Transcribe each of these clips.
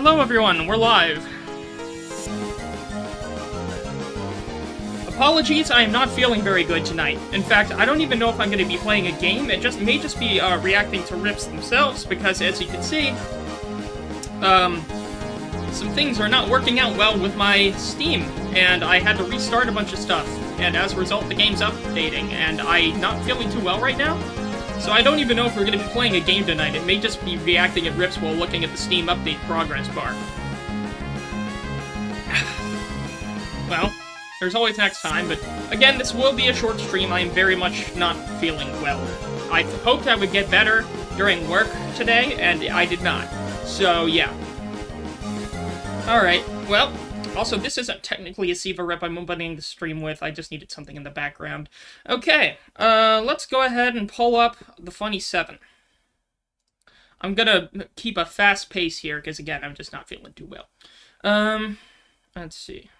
Hello everyone, we're live. Apologies, I am not feeling very good tonight. In fact, I don't even know if I'm going to be playing a game. It may just be reacting to rips themselves, because as you can see, some things are not working out well with my Steam, and I had to restart a bunch of stuff, and as a result, the game's updating, and I'm not feeling too well right now. So I don't even know if we're going to be playing a game tonight. It may just be reacting at rips while looking at the Steam update progress bar. Well, there's always next time, but again, this will be a short stream. I am very much not feeling well. I hoped I would get better during work today, and I did not. So, yeah. Alright, well, also, this isn't technically a SiIva rep I'm opening the stream with. I just needed something in the background. Okay, let's go ahead and pull up the Funny 7. I'm gonna keep a fast pace here, because again, I'm just not feeling too well. Let's see.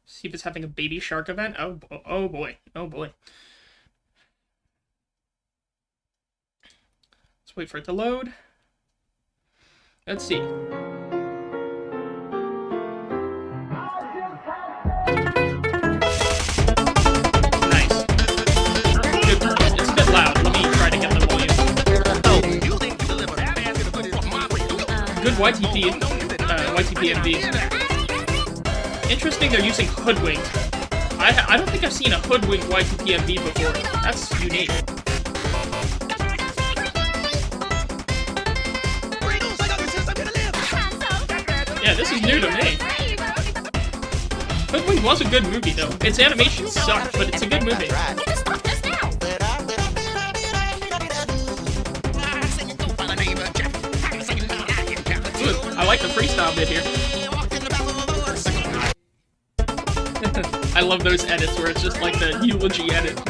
SiIva's having a baby shark event? Oh boy. Oh boy. Let's wait for it to load. Let's see. Nice. Good. It's a bit loud. Let me try to get the volume. Good YTP MV. Interesting they're using hoodwinked. I don't think I've seen a hoodwinked YTP MV before. That's unique. Yeah, this is new to me. Hoodwink was a good movie, though. Its animation sucked, but it's a good movie. Ooh, I like the freestyle bit here. I love those edits where it's just like the eulogy edit.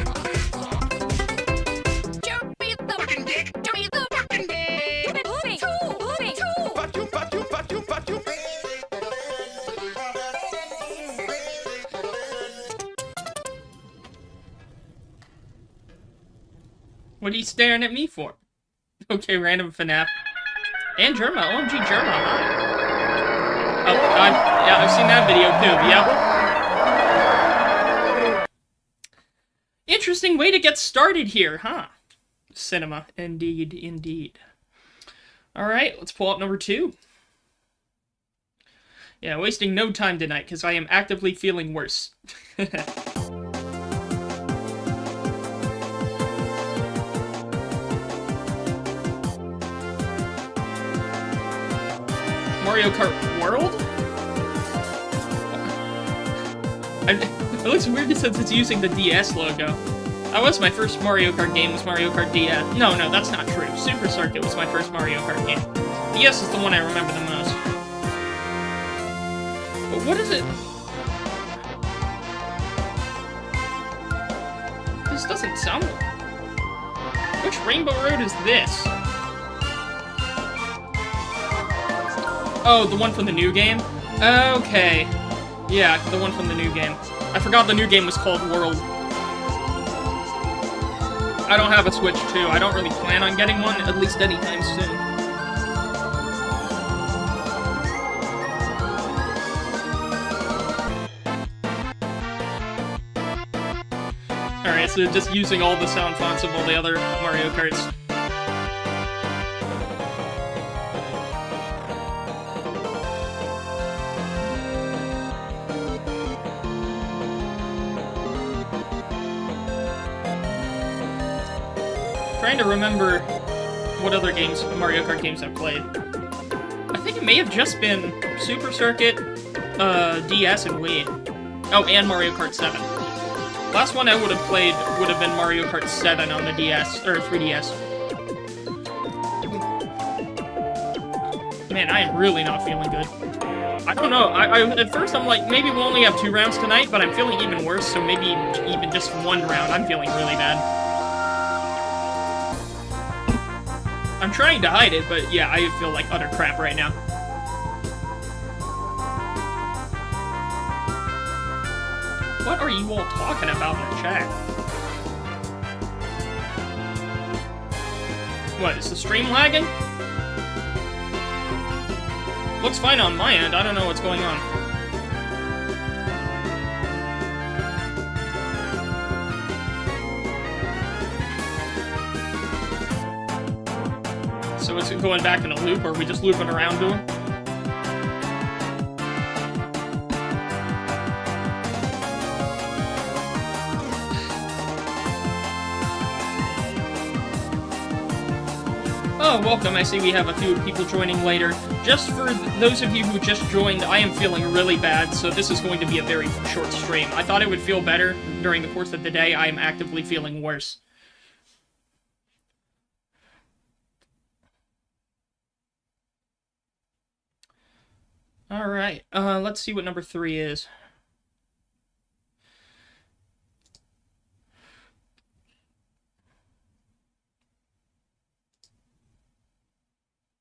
What are you staring at me for? Okay, random FNAF. And Germa. OMG Germa. Oh, yeah, I've seen that video too. Yep. Interesting way to get started here, huh? Cinema. Indeed, indeed. Alright, let's pull up number 2. Yeah, wasting no time tonight, because I am actively feeling worse. Mario Kart World? It looks weird since it's using the DS logo. That was my first Mario Kart game, was Mario Kart DS. No, that's not true. Super Circuit was my first Mario Kart game. DS is the one I remember the most. But what is it? This doesn't sound... Which Rainbow Road is this? Oh, the one from the new game? Okay. Yeah, the one from the new game. I forgot the new game was called World. I don't have a Switch 2. I don't really plan on getting one, at least anytime soon. Alright, so just using all the sound fonts of all the other Mario Karts. Trying to remember what other games, Mario Kart games I've played. I think it may have just been Super Circuit, DS, and Wii. Oh, and Mario Kart 7. Last one I would have played would have been Mario Kart 7 on the DS, or 3DS. Man, I am really not feeling good. I don't know, at first I'm like, maybe we'll only have 2 rounds tonight, but I'm feeling even worse, so maybe even just 1 round, I'm feeling really bad. I'm trying to hide it, but yeah, I feel like utter crap right now. What are you all talking about in the chat? What, is the stream lagging? Looks fine on my end, I don't know what's going on. So it's going back in a loop, or are we just looping around doing? Oh, welcome. I see we have a few people joining later. Just for those of you who just joined, I am feeling really bad, so this is going to be a very short stream. I thought it would feel better during the course of the day. I am actively feeling worse. Alright, let's see what number 3 is.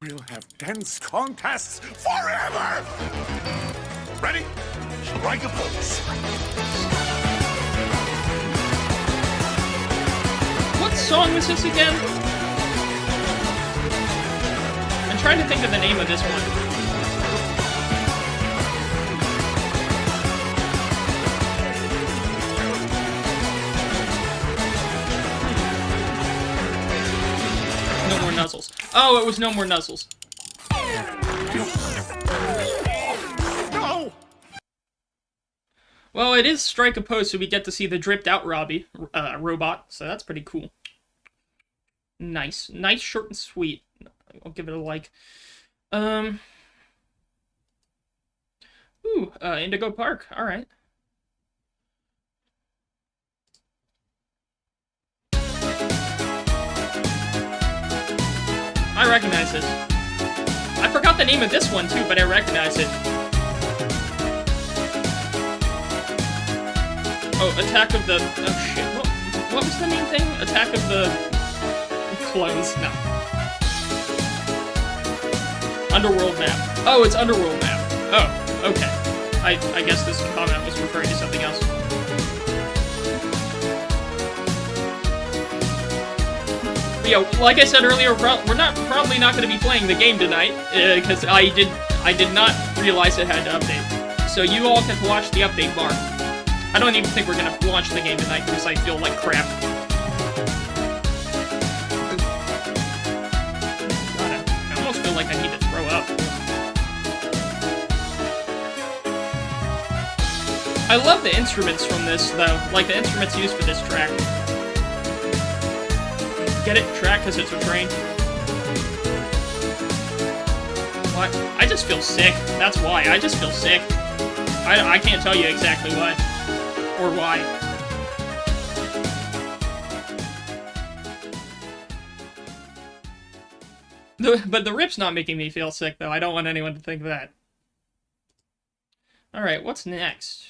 We'll have dance contests forever! Ready? Strike a pose. What song is this again? I'm trying to think of the name of this one. No More Nuzzles. Oh, it was No More Nuzzles. No! Well, it is Strike a Pose, so we get to see the dripped out robot, so that's pretty cool. Nice. Nice, short, and sweet. I'll give it a like. Indigo Park. Alright. I recognize this. I forgot the name of this one, too, but I recognize it. Oh, Attack of the... Oh, shit. What was the main thing? Attack of the... Clones? No. Underworld map. Oh, it's Underworld map. Oh, okay. I guess this comment was referring to something else. But yeah, like I said earlier, we're probably not going to be playing the game tonight, because I did not realize it had to update. So you all can watch the update bar. I don't even think we're going to launch the game tonight, because I feel like crap. God, I almost feel like I need to throw up. I love the instruments from this, though. Like, the instruments used for this track. Get it? Track, because it's a train. What? I just feel sick. That's why. I just feel sick. I can't tell you exactly what. Or why. But the rip's not making me feel sick, though. I don't want anyone to think that. Alright, what's next?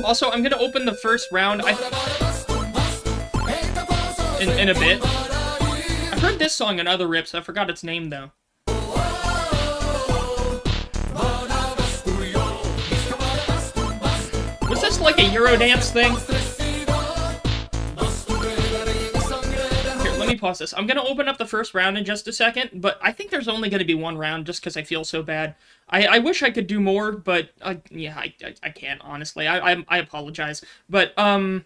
Also, I'm gonna open the first round in a bit. I've heard this song in other rips. I forgot its name, though. Was this like a Eurodance thing? Here, let me pause this. I'm gonna open up the first round in just a second, but I think there's only gonna be one round just because I feel so bad. I wish I could do more, but yeah, I can't, honestly. I apologize. But when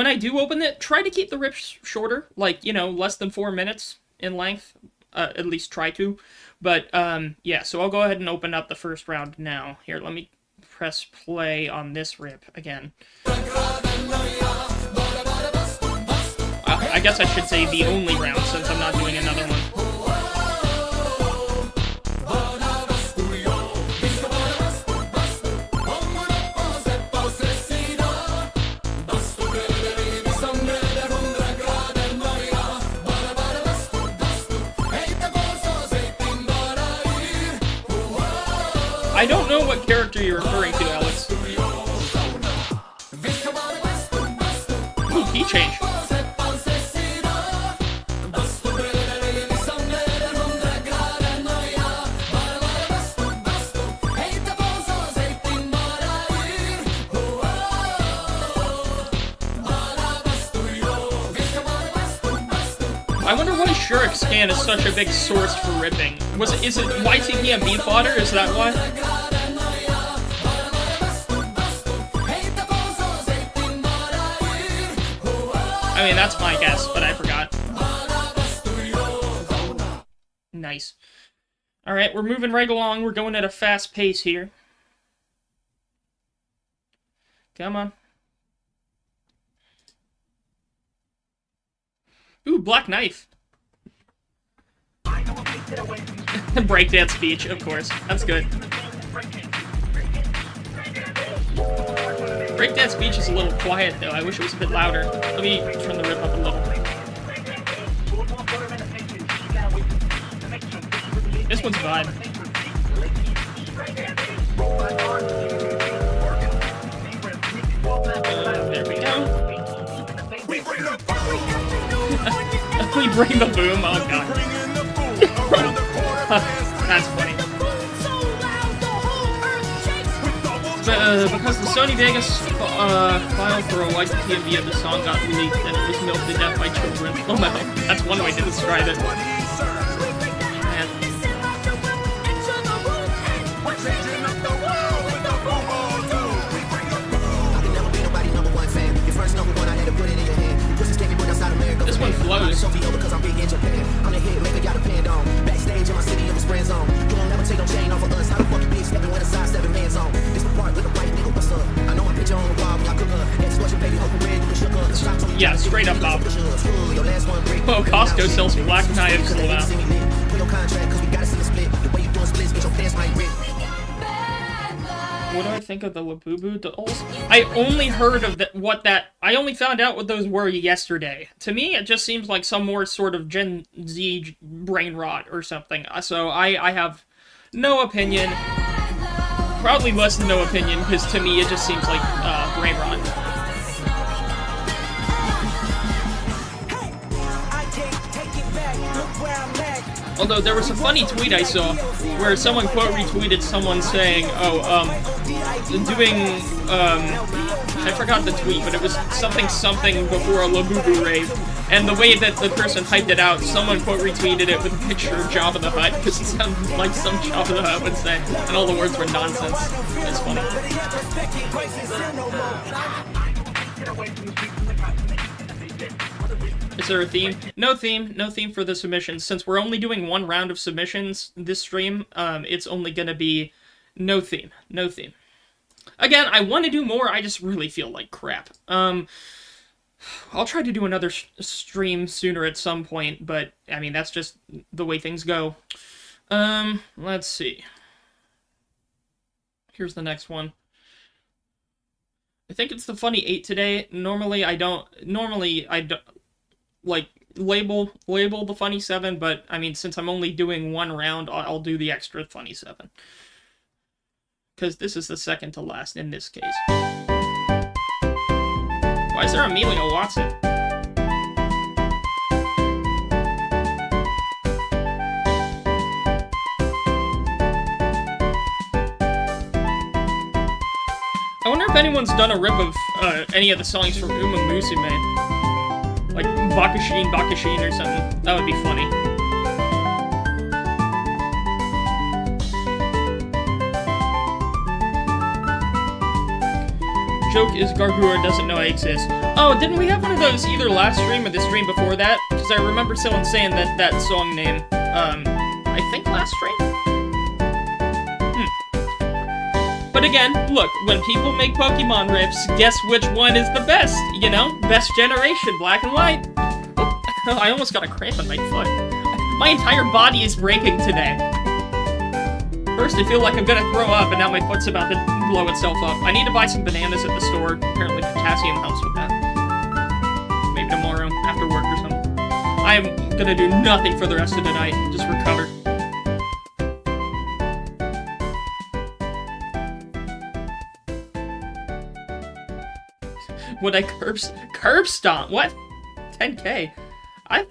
I do open it, try to keep the rips shorter, like, you know, less than 4 minutes in length. At least try to. But yeah, so I'll go ahead and open up the first round now. Here, let me press play on this rip again. I guess I should say the only round, since I'm not doing another one. I don't know what character you're referring to, Alex. key change. I wonder why Shurik's scan is such a big source for ripping. Is it YTP and beat fodder? Is that why? I mean, that's my guess, but I forgot. Nice. Alright, we're moving right along. We're going at a fast pace here. Come on. Ooh, Black Knife. Breakdance speech, of course. That's good. Breakdance speech is a little quiet, though. I wish it was a bit louder. Let me turn the rip up a little. This one's vibe. There we go. We bring the boom. Oh god. That's funny. Because the Sony Vegas file for a YTP of the song got leaked and it was milked to death by children. Oh no, that's one way to describe it. Man. This one flows. Yeah, straight up Bob. Oh, Costco sells black knives now. What do I think of the Labubu dolls? I only heard of I only found out what those were yesterday. To me, it just seems like some more sort of Gen Z brain rot or something. So I have no opinion. Probably less than no opinion, because to me it just seems like brain rot. Although there was a funny tweet I saw where someone quote retweeted someone saying, I forgot the tweet, but it was something before a Labubu rave, and the way that the person hyped it out, someone quote retweeted it with a picture of Jabba the Hutt, because it sounded like some Jabba the Hutt would say, and all the words were nonsense. It's funny. Is there a theme? No theme for the submissions. Since we're only doing one round of submissions this stream, it's only gonna be no theme. Again, I want to do more, I just really feel like crap. I'll try to do another stream sooner at some point, but, I mean, that's just the way things go. Let's see. Here's the next one. I think it's the funny 8 today. Normally I don't, like, label the funny 7, but, I mean, since I'm only doing one round, I'll do the extra funny 7. Because this is the second to last in this case. Why is there Amelia Watson? I wonder if anyone's done a rip of any of the songs from Uma Musume. Like Bakushin or something. That would be funny. Joke is Gargura doesn't know I exist. Oh, didn't we have one of those either last stream or the stream before that? Because I remember someone saying that song name. I think last stream? But again, look, when people make Pokemon rips, guess which one is the best? You know? Best generation, black and white. Oh, I almost got a cramp in my foot. My entire body is breaking today. First, I feel like I'm gonna throw up, and now my foot's about to blow itself up. I need to buy some bananas at the store. Apparently potassium helps with that. Maybe tomorrow, after work or something. I'm gonna do nothing for the rest of the night. Just recover. Would I curb stomp? What? 10k? I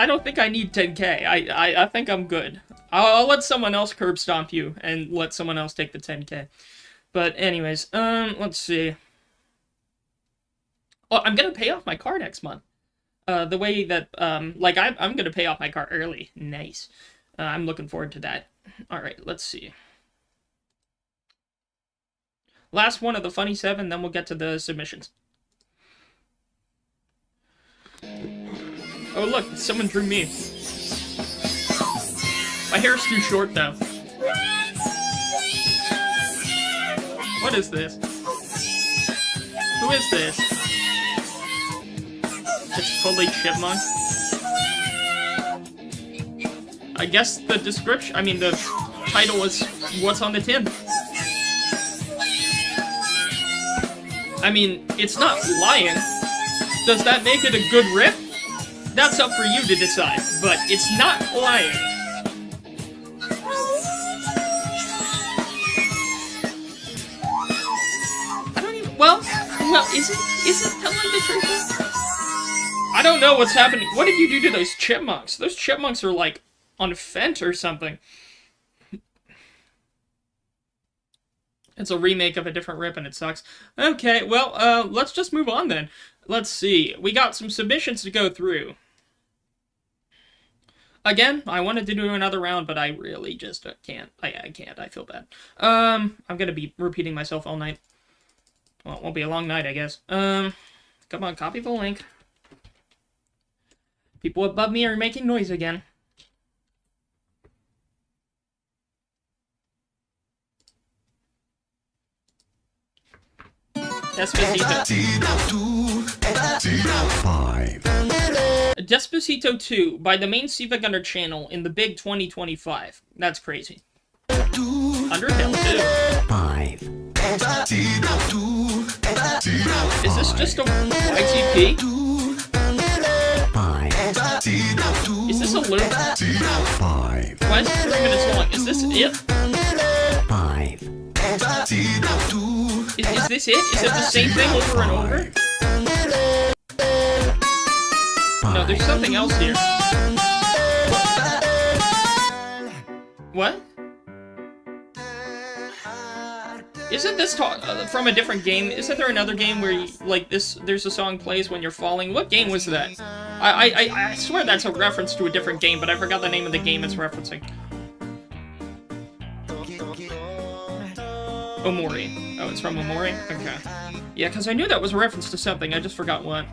don't think I need 10k. I think I'm good. I'll let someone else curb stomp you and let someone else take the 10k. But anyways, let's see. Oh, I'm gonna pay off my car next month. The way that, like, I'm gonna pay off my car early. Nice. I'm looking forward to that. Alright, let's see. Last one of the funny 7, then we'll get to the submissions. Oh look, someone drew me. My hair's too short though. What is this? Who is this? It's fully chipmunk. I guess the description, I mean the title was what's on the tin. I mean, it's not lying. Does that make it a good rip? That's up for you to decide, but it's not lying. I don't even, well, is it telling the truth? I don't know what's happening. What did you do to those chipmunks? Those chipmunks are like on a fence or something. It's a remake of a different rip and it sucks. Okay, well, let's just move on then. Let's see. We got some submissions to go through. Again, I wanted to do another round, but I really just can't. I can't. I feel bad. I'm gonna be repeating myself all night. Well, it won't be a long night, I guess. Come on, copy the link. People above me are making noise again. Despacito. 5. Despacito 2 by the main SiIvagunner channel in the big 2025. That's crazy. Undertale 2. 5. Is this just a YTP? 5. Is this a loop? 5. Why is it 3 minutes long? Is this it? 5. Is this it? Is it the same thing over and over? No, there's something else here. What? Isn't this from a different game? Isn't there another game where, you, like, there's a song plays when you're falling? What game was that? I swear that's a reference to a different game, but I forgot the name of the game it's referencing. Omori. Oh, it's from Omori? Okay. Yeah, because I knew that was a reference to something, I just forgot what.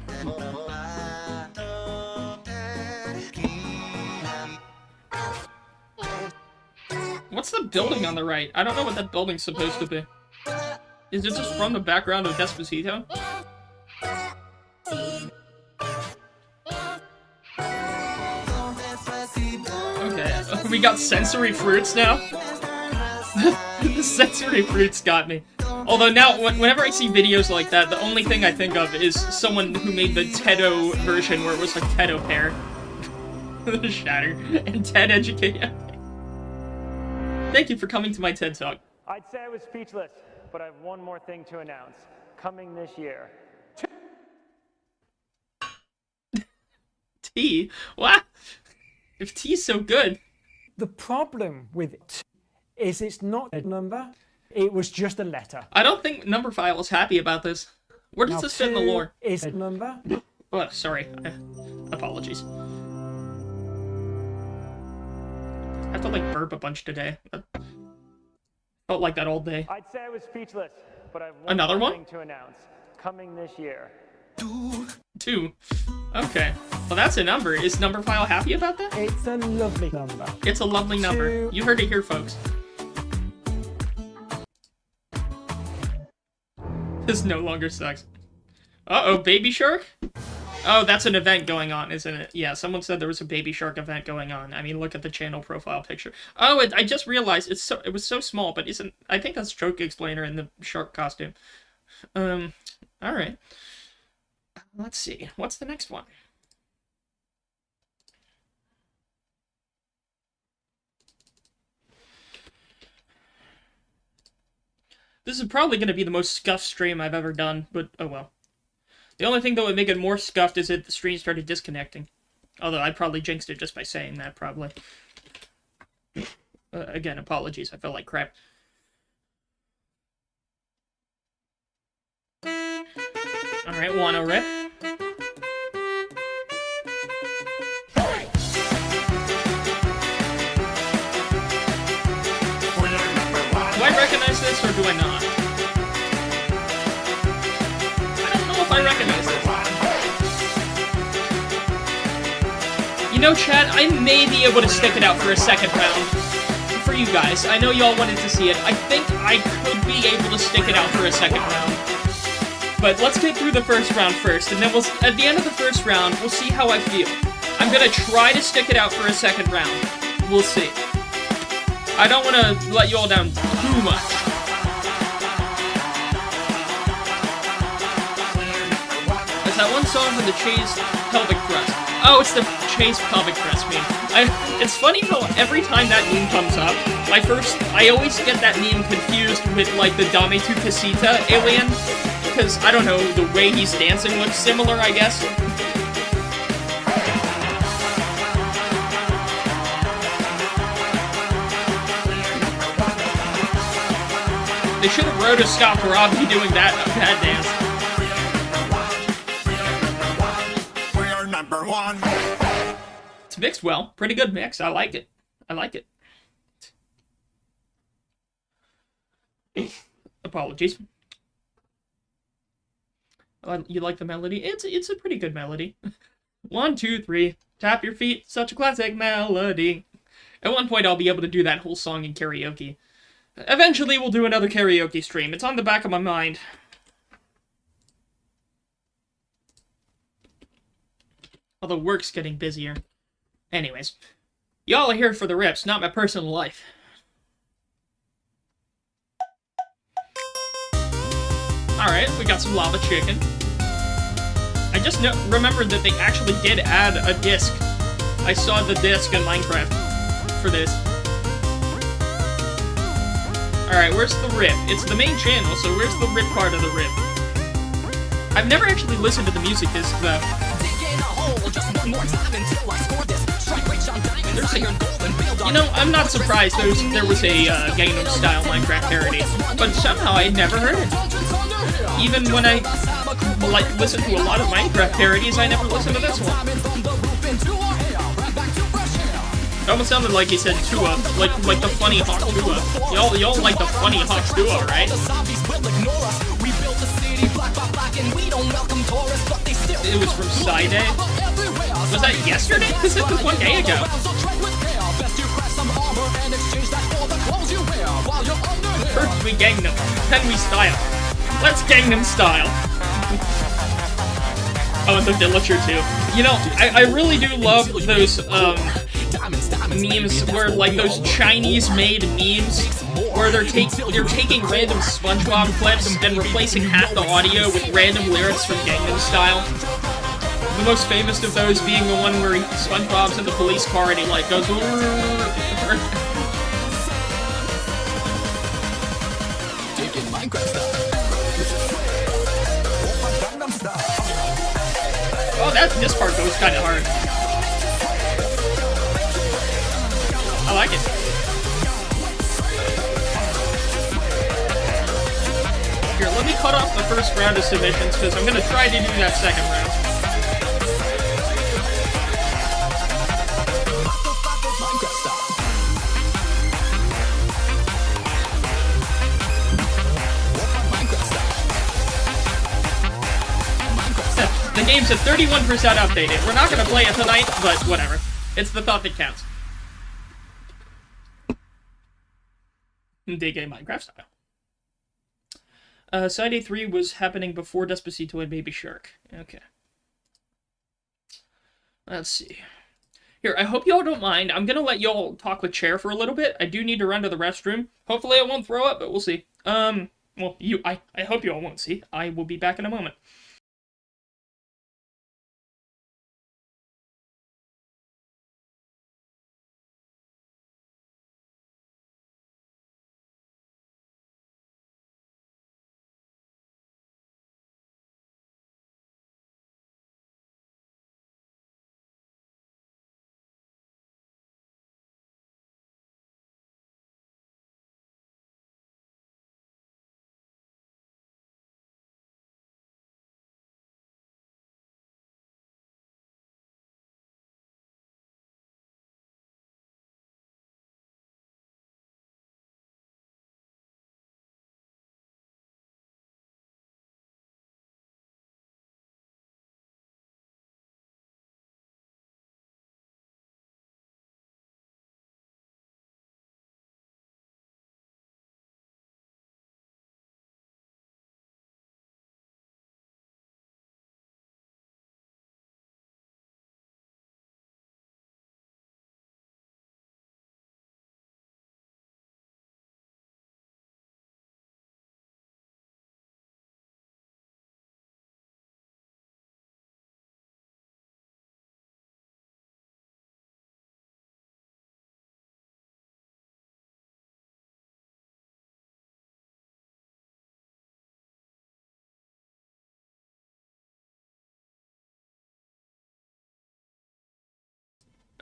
What's the building on the right? I don't know what that building's supposed to be. Is it just from the background of Despacito? Okay, we got sensory fruits now? The sensory fruits got me. Although now, whenever I see videos like that, the only thing I think of is someone who made the Tedo version where it was like Tedo pear. The Shatter. And TED Education. Thank you for coming to my TED Talk. I'd say I was speechless, but I have one more thing to announce. Coming this year. T? What? If T's so good. The problem with it is it's not a number, it was just a letter. I don't think Numberphile is happy about this. Where does this fit in the lore? Is a number? Oh, sorry. Apologies. I have to, like, burp a bunch today. Felt like that all day. I'd say I was speechless, but I have Another one more one? thing to announce. Coming this year. 2. Okay. Well, that's a number. Is Numberphile happy about that? It's a lovely number. It's a lovely number. 2. You heard it here, folks. This no longer sucks. Uh-oh, Baby Shark? Oh, that's an event going on, isn't it? Yeah, someone said there was a Baby Shark event going on. I mean, look at the channel profile picture. Oh, I just realized it was so small, but isn't... I think that's Joke Explainer in the shark costume. Alright. Let's see. What's the next one? This is probably going to be the most scuffed stream I've ever done, but oh well. The only thing that would make it more scuffed is if the stream started disconnecting. Although I probably jinxed it just by saying that, probably. Again, apologies. I felt like crap. Alright, Wano rip. Do I recognize this, or do I not? I don't know if I recognize this. You know, chat, I may be able to stick it out for a second round. For you guys. I know y'all wanted to see it. I think I could be able to stick it out for a second round. But let's get through the first round first, and then at the end of the first round, we'll see how I feel. I'm gonna try to stick it out for a second round. We'll see. I don't want to let you all down too much. There's that one song from the Chase Pelvic Thrust. Oh, it's the Chase Pelvic Thrust meme. It's funny how every time that meme comes up, I always get that meme confused with, like, the Dame tu Casita alien. Because, I don't know, the way he's dancing looks similar, I guess. They should have rotoscoped Robbie doing that dance. We're number one. It's mixed well. Pretty good mix. I like it. I like it. Apologies. You like the melody? It's a pretty good melody. 1, 2, 3. Tap your feet. Such a classic melody. At one point, I'll be able to do that whole song in karaoke. Eventually, we'll do another karaoke stream. It's on the back of my mind. Although work's getting busier. Anyways. Y'all are here for the rips, not my personal life. Alright, we got some lava chicken. I just remembered that they actually did add a disc. I saw the disc in Minecraft for this. Alright, where's the rip? It's the main channel, so where's the rip part of the rip? I've never actually listened to the music disc, though. You know, I'm not surprised there was a Gangnam Style Minecraft parody, but somehow I never heard it. Even when I listen to a lot of Minecraft parodies, I never listen to this one. It almost sounded like he said Tua, like the Funny Hawk Tua. Y'all like the Funny Hawk Tua, right? It was from SiDay. Was that yesterday? Because it was 1 day ago. First we Gangnam, then we style. Let's Gangnam style. Oh, and the Villager too. You know, I really do love those memes where, like, those Chinese-made memes where they're taking random SpongeBob clips and replacing half the audio with random lyrics from Gangnam Style. The most famous of those being the one where SpongeBob's in the police car and he, like, goes... Oh, this part goes kind of hard. I like it. Here, let me cut off the first round of submissions, because I'm going to try to do that second round. The game's at 31% updated. We're not going to play it tonight, but whatever. It's the thought that counts. DK Minecraft style. SiDay 3 was happening before Despacito and Baby Shark. Okay. Let's see. Here, I hope y'all don't mind. I'm gonna let y'all talk with Chair for a little bit. I do need to run to the restroom. Hopefully I won't throw up, but we'll see. Well, I hope y'all won't see. I will be back in a moment.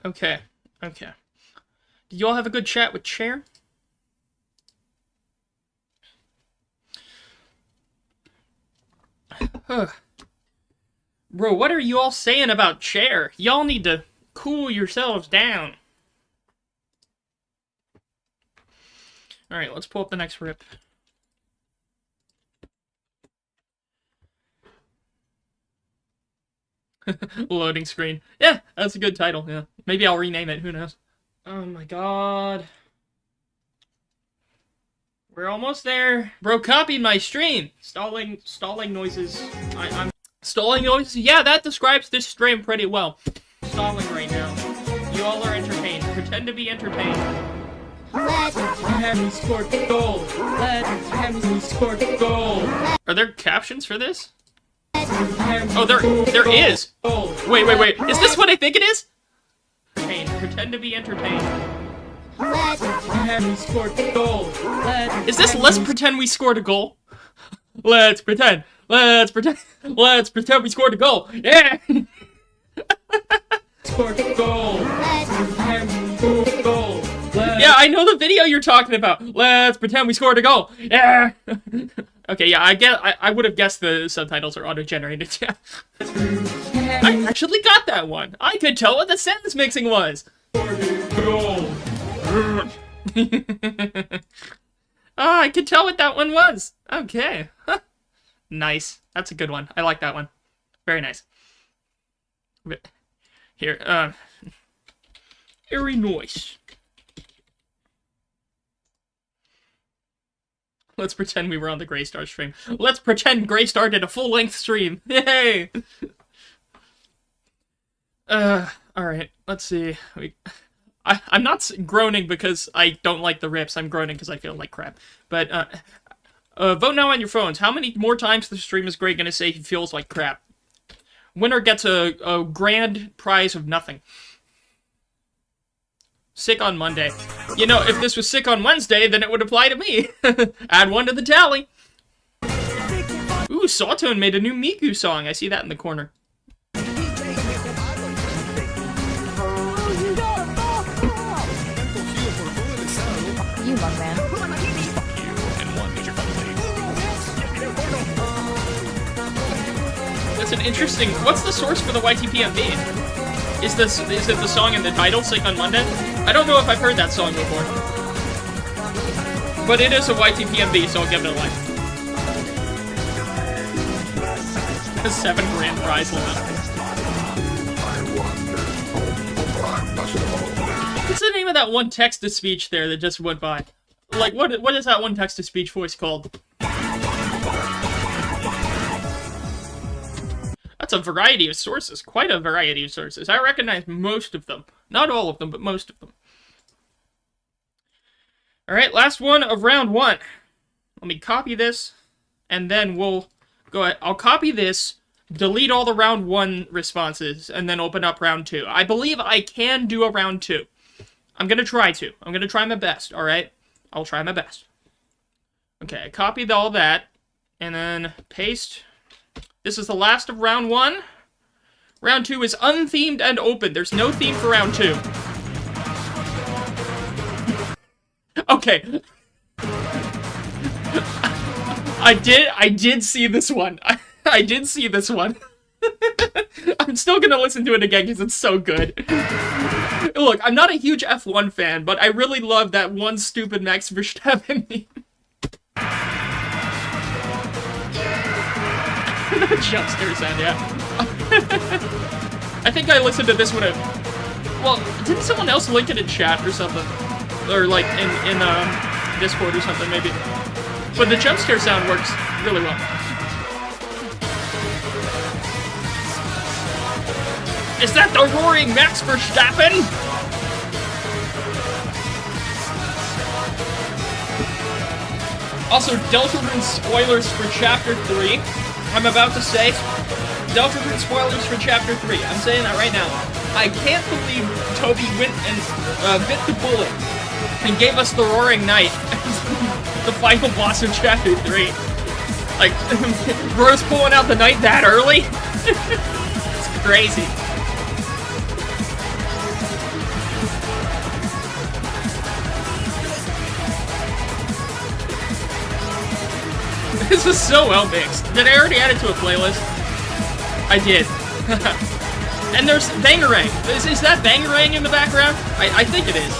Okay. Okay. Did you all have a good chat with Chair? Bro, what are you all saying about Chair? Y'all need to cool yourselves down. Alright, let's pull up the next rip. Loading screen. Yeah, that's a good title, yeah. Maybe I'll rename it, who knows. Oh my god. We're almost there. Bro, copied my stream. Stalling noises. I'm stalling noises? Yeah, that describes this stream pretty well. Stalling right now. You all are entertained. Pretend to be entertained. Let me score goal. Let me score goal. Are there captions for this? Oh, there is. Wait. Is this what I think it is? Pretend to be entertained. Let me score goal. Is this let's pretend we scored a goal? Let's pretend we scored a goal. Yeah. Scored a goal. Yeah, I know the video you're talking about. Let's pretend we scored a goal. Yeah. Okay, yeah, I would have guessed the subtitles are auto-generated. Yeah. I actually got that one. I could tell what the sentence mixing was. I could tell what that one was. Okay. Nice. That's a good one. I like that one. Very nice. Here, very nice. Let's pretend we were on the Greystar stream. Let's pretend Greystar did a full-length stream. Yay! Alright, let's see. I'm not groaning because I don't like the rips. I'm groaning because I feel like crap. But, vote now on your phones. How many more times the stream is Greg gonna say he feels like crap? Winner gets a grand prize of nothing. Sick on Monday. You know, if this was sick on Wednesday, then it would apply to me. Add one to the tally. Ooh, Sawtone made a new Miku song. I see that in the corner. You love man. That's an interesting... What's the source for the YTPMB? Is it the song in the title, Sick on Monday? I don't know if I've heard that song before. But it is a YTPMB, so I'll give it a like. A 7 grand prize limit. What's the name of that one text-to-speech there that just went by? Like, what is that one text-to-speech voice called? That's a variety of sources. Quite a variety of sources. I recognize most of them. Not all of them, but most of them. Alright, last one of round 1. Let me copy this, and then we'll go ahead. I'll copy this, delete all the round 1 responses, and then open up round 2. I believe I can do a round 2. I'm gonna try to. I'm gonna try my best, alright? I'll try my best. Okay, I copied all that, and then paste. This is the last of round 1. Round 2 is unthemed and open. There's no theme for round 2. Okay. I did see this one. I did see this one. I'm still gonna listen to it again because it's so good. Look, I'm not a huge F1 fan, but I really love that one stupid Max Verstappen meme. The jump scare sound, yeah. I think I listened to this one well, didn't someone else link it in chat or something? Or like in Discord or something, maybe. But the jump scare sound works really well. Is that the roaring Max Verstappen? Also, Deltarune spoilers for Chapter 3. I'm about to say, Deltarune spoilers for Chapter 3. I'm saying that right now. I can't believe Toby went and bit the bullet and gave us the Roaring Knight as the final boss of Chapter 3. Like, bro's pulling out the knight that early? It's crazy. This is so well mixed. Did I already add it to a playlist? I did. And there's Bangarang. Is that Bangarang in the background? I think it is.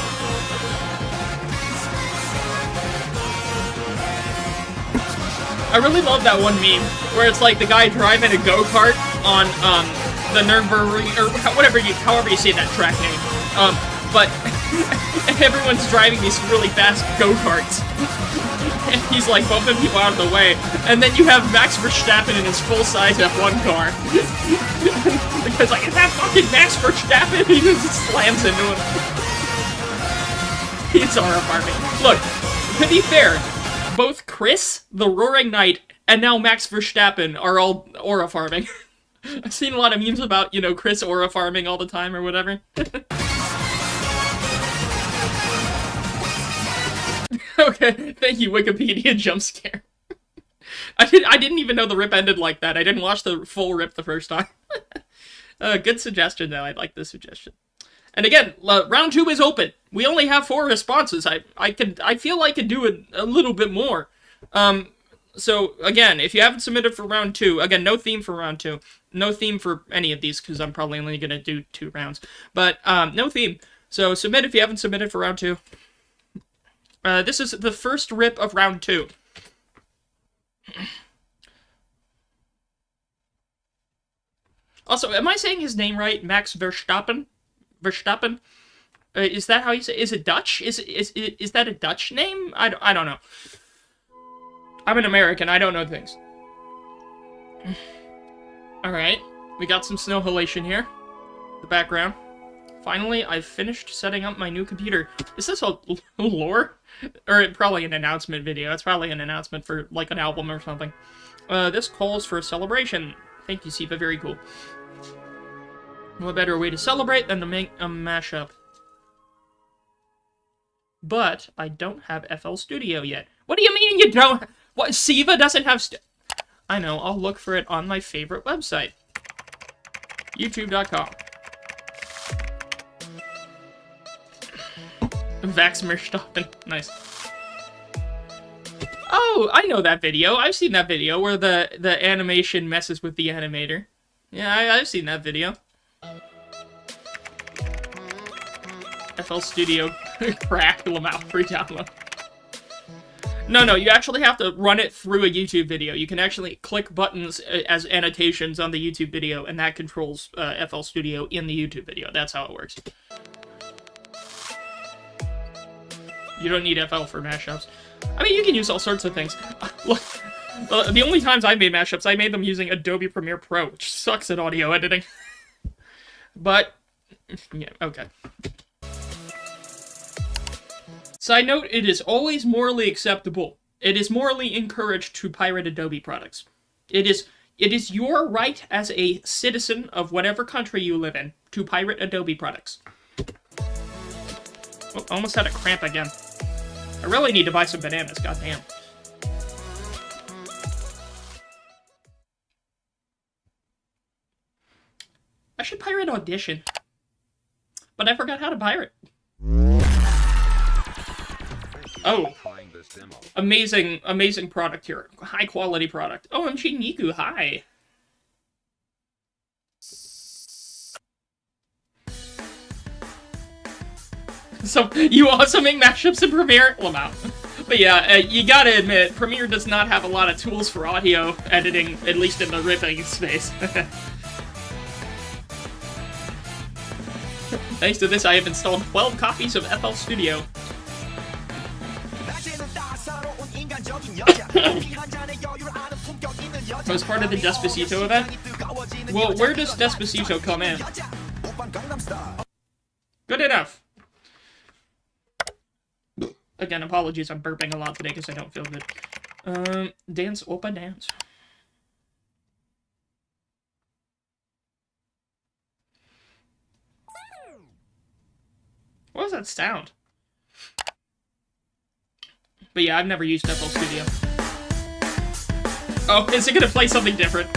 I really love that one meme where it's like the guy driving a go-kart on the Nürburgring, or however you say that track name. But everyone's driving these really fast go-karts. And he's like bumping people out of the way. And then you have Max Verstappen in his full-size F1 car. Because like, is that fucking Max Verstappen? He just slams into him. He's horrifying. Look, to be fair, both Chris, the Roaring Knight, and now Max Verstappen are all aura farming. I've seen a lot of memes about, you know, Chris aura farming all the time or whatever. Okay, thank you, Wikipedia jump scare. I didn't even know the rip ended like that. I didn't watch the full rip the first time. Good suggestion, though. I like the suggestion. And again, round 2 is open. We only have 4 responses. I feel I could do a little bit more. So again, if you haven't submitted for round 2, again, no theme for round 2. No theme for any of these, because I'm probably only going to do 2 rounds. But, no theme. So submit if you haven't submitted for round 2. This is the first rip of round 2. Also, am I saying his name right? Max Verstappen? Verstappen? Is that how you say it? Is it Dutch? Is that a Dutch name? I don't know. I'm an American. I don't know things. Alright. We got some snow halation here. The background. Finally, I've finished setting up my new computer. Is this a lore? Or probably an announcement video. It's probably an announcement for, like, an album or something. This calls for a celebration. Thank you, Siva. Very cool. What better way to celebrate than to make a mashup? But I don't have FL Studio yet. What do you mean you don't? What, Siva doesn't have I know, I'll look for it on my favorite website. YouTube.com. Vax Verstappen. Nice. Oh, I know that video. I've seen that video where the animation messes with the animator. Yeah, I've seen that video. FL Studio crack Lamau free download. No, you actually have to run it through a YouTube video. You can actually click buttons as annotations on the YouTube video, and that controls FL Studio in the YouTube video. That's how it works. You don't need FL for mashups. I mean, you can use all sorts of things. Look, the only times I made mashups, I made them using Adobe Premiere Pro, which sucks at audio editing. But, yeah, okay. Side note, it is always morally acceptable. It is morally encouraged to pirate Adobe products. It is your right as a citizen of whatever country you live in to pirate Adobe products. Oh, almost had a cramp again. I really need to buy some bananas, goddamn. I should pirate Audition. But I forgot how to pirate. Oh. Amazing, amazing product here. High quality product. OMG Niku, hi. So, you also make mashups in Premiere? Lamau. But yeah, you gotta admit, Premiere does not have a lot of tools for audio editing, at least in the ripping space. Thanks to this, I have installed 12 copies of FL Studio. Was part of the Despacito event? Well, where does Despacito come in? Good enough. Again, apologies, I'm burping a lot today because I don't feel good. Dance, Oppa, dance. What was that sound? But yeah, I've never used FL Studio. Oh, is it gonna play something different?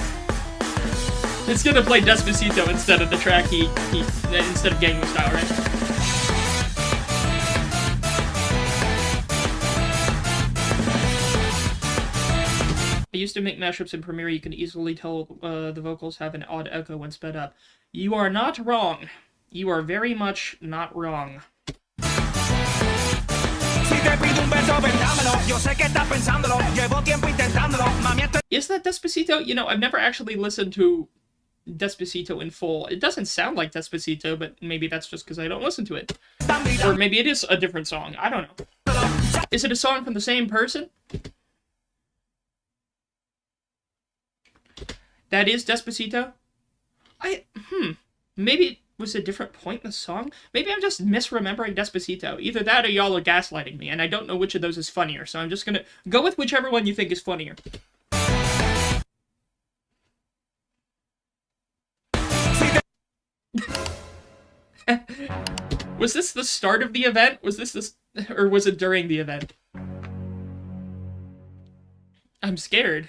It's gonna play Despacito instead of the track instead of Gangnam Style, right? I used to make mashups in Premiere. You can easily tell the vocals have an odd echo when sped up. You are not wrong. You are very much not wrong. Is that Despacito? You know, I've never actually listened to Despacito in full. It doesn't sound like Despacito, but maybe that's just because I don't listen to it. Or maybe it is a different song. I don't know. Is it a song from the same person? That is Despacito? Maybe it was a different point in the song? Maybe I'm just misremembering Despacito. Either that or y'all are gaslighting me, and I don't know which of those is funnier, so I'm just gonna go with whichever one you think is funnier. Was this the start of the event? Was this or was it during the event? I'm scared.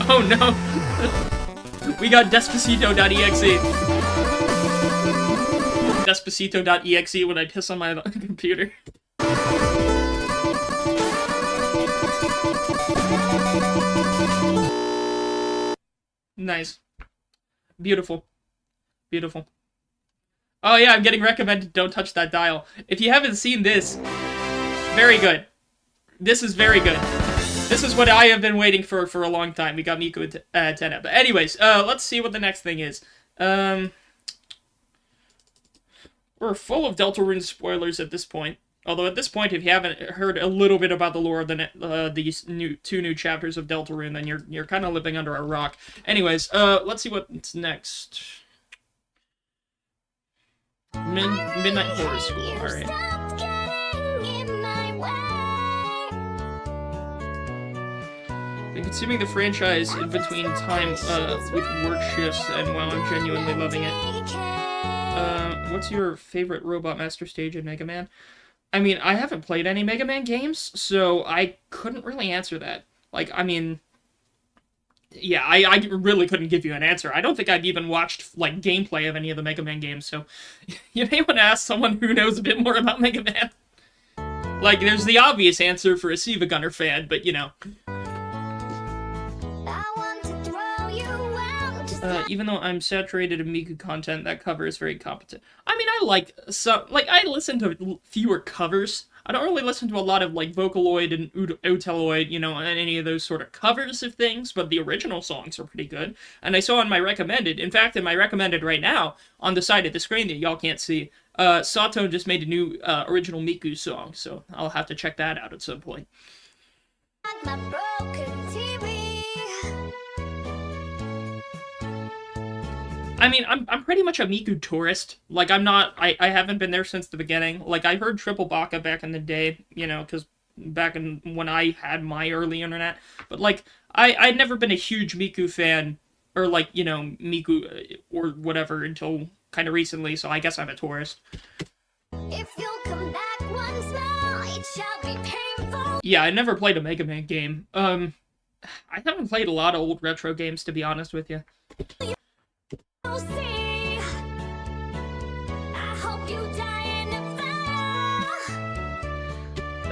Oh no. We got Despacito.exe. Despacito.exe when I piss on my computer. Nice. Beautiful. Beautiful. Oh yeah, I'm getting recommended Don't Touch That Dial. If you haven't seen this, very good. This is very good. This is what I have been waiting for a long time. We got Miku and Tenna. But anyways, let's see what the next thing is. We're full of Deltarune spoilers at this point. Although at this point, if you haven't heard a little bit about the lore of these two new chapters of Deltarune, then you're kind of living under a rock. Anyways, let's see what's next. Midnight Horror School. All right. Been consuming the franchise in between time with work shifts, and while I'm genuinely loving it. What's your favorite Robot Master stage in Mega Man? I mean, I haven't played any Mega Man games, so I couldn't really answer that. Like, I mean, yeah, I really couldn't give you an answer. I don't think I've even watched, like, gameplay of any of the Mega Man games, so you may want to ask someone who knows a bit more about Mega Man. Like, there's the obvious answer for a SiIvagunner fan, but, you know. Even though I'm saturated in Miku content, that cover is very competent. I mean, I like some, like, I listen to fewer covers. I don't really listen to a lot of, like, Vocaloid and Oteloid, you know, and any of those sort of covers of things, but the original songs are pretty good. And I saw in my recommended, in fact, in my recommended right now, on the side of the screen that y'all can't see, Sato just made a new original Miku song, so I'll have to check that out at some point. I mean, I'm pretty much a Miku tourist. Like, I haven't been there since the beginning. Like, I heard Triple Baka back in the day, you know, because back in when I had my early internet. But, like, I'd never been a huge Miku fan, or, like, you know, Miku or whatever until kind of recently, so I guess I'm a tourist. If you'll come back once more, it shall be painful. Yeah, I never played a Mega Man game. I haven't played a lot of old retro games, to be honest with you.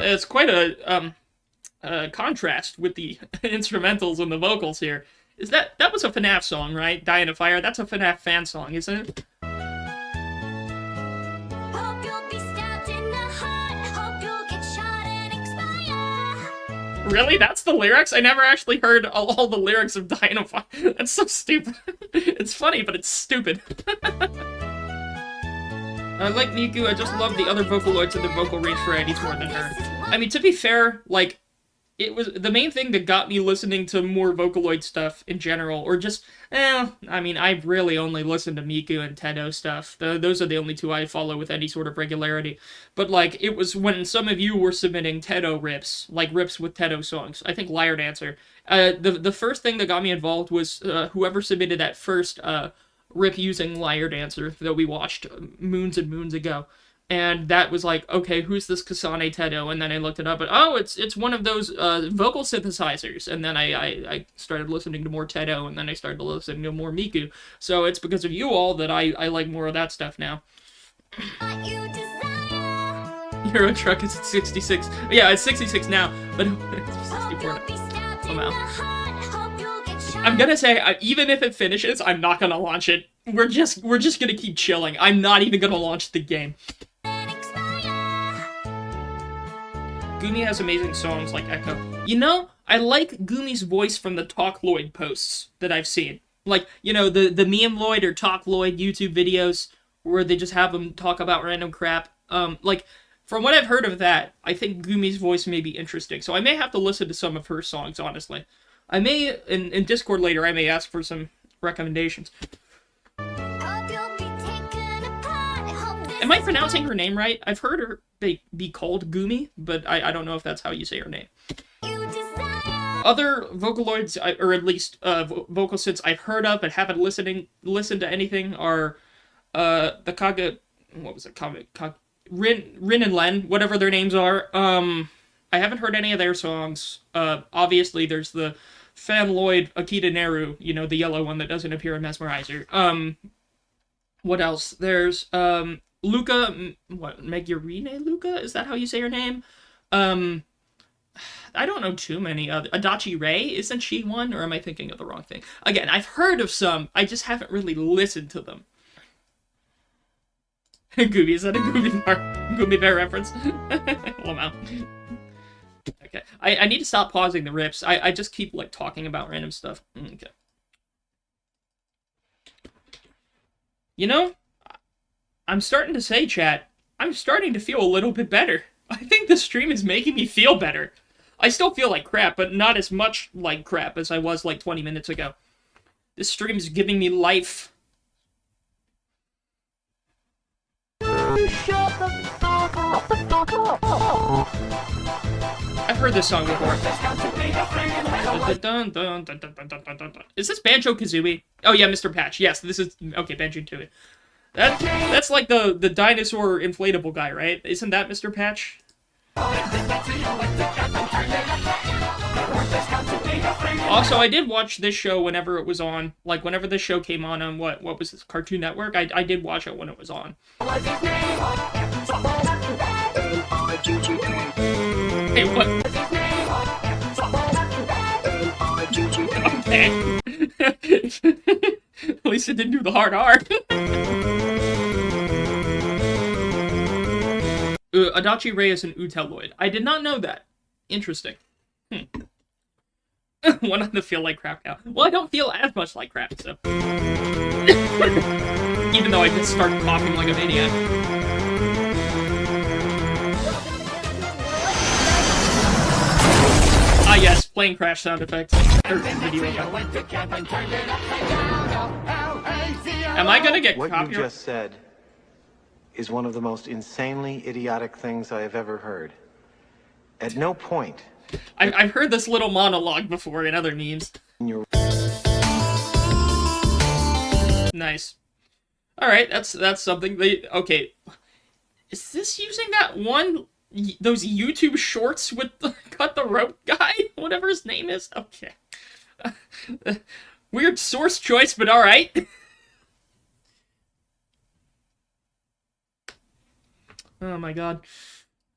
It's quite a contrast with the instrumentals and the vocals here. That was a FNAF song, right? Die in a Fire? That's a FNAF fan song, isn't it? Hope you'll be stabbed in the heart. Hope you'll get shot and expire. Really? That's the lyrics? I never actually heard all the lyrics of Die in a Fire. That's so stupid. It's funny, but it's stupid. I like Miku, I just love the other Vocaloids and their vocal range varieties more than her. I mean, to be fair, like, it was the main thing that got me listening to more Vocaloid stuff in general, or just, I mean, I really only listen to Miku and Tedo stuff. Those are the only two I follow with any sort of regularity. But, like, it was when some of you were submitting Tedo rips, like rips with Tedo songs. I think Liar Dancer. The first thing that got me involved was whoever submitted that first rip using Liar Dancer that we watched moons and moons ago. And that was like, okay, who's this Kasane Tedo? And then I looked it up, and oh, it's one of those vocal synthesizers. And then I started listening to more Tedo, and then I started listening to more Miku. So it's because of you all that I like more of that stuff now. Euro truck is at 66. Yeah, it's 66 now, but it's 64 somehow. I'm gonna say, even if it finishes, I'm not gonna launch it. We're just gonna keep chilling. I'm not even gonna launch the game. Gumi has amazing songs like Echo. You know, I like Gumi's voice from the Talk Lloyd posts that I've seen. Like, you know, the Meme Lloyd or Talk Lloyd YouTube videos where they just have him talk about random crap. Like, from what I've heard of that, I think Gumi's voice may be interesting. So I may have to listen to some of her songs, honestly. I may, in Discord later, I may ask for some recommendations. Am I pronouncing her name right? I've heard her be called Gumi, but I don't know if that's how you say her name. Other Vocaloids, or at least vocal synths I've heard of but haven't listened to anything are the Kaga... What was it? Rin and Len, whatever their names are. I haven't heard any of their songs. Obviously, there's the Fan Lloyd Akita Neru, you know, the yellow one that doesn't appear in Mesmerizer. What else? There's Luca, Megurine Luca? Is that how you say her name? I don't know too many other. Adachi Ray, isn't she one? Or am I thinking of the wrong thing? Again, I've heard of some, I just haven't really listened to them. Gooby, is that a Gooby Bear reference? Lamau. Okay. I need to stop pausing the rips. I just keep, like, talking about random stuff. Okay. You know, I'm starting to say, chat, I'm starting to feel a little bit better. I think the stream is making me feel better. I still feel like crap, but not as much like crap as I was like 20 minutes ago. This stream is giving me life. I've heard this song before. Is this Banjo-Kazooie? Oh yeah, Mr. Patch. Yes, this is... Okay, Banjo-Tooie. That's like the dinosaur inflatable guy, right? Isn't that Mr. Patch? Also, I did watch this show whenever it was on. Like, whenever this show came on what was this, Cartoon Network? I did watch it when it was on. Hey, what? Okay. At least it didn't do the hard R. Adachi Ray is an Uteloid. I did not know that. Interesting. One on the feel like crap now. Well, I don't feel as much like crap, so. Even though I did start coughing like a maniac. Ah, yes, plane crash sound effect. Or video effect. Am I gonna get copyright? What you just said is one of the most insanely idiotic things I have ever heard. At no point... I've heard this little monologue before in other memes. Nice. Alright, that's something. Okay. Is this using that one... Those YouTube shorts with the Cut the Rope guy? Whatever his name is? Okay. Weird source choice, but alright. Oh my god.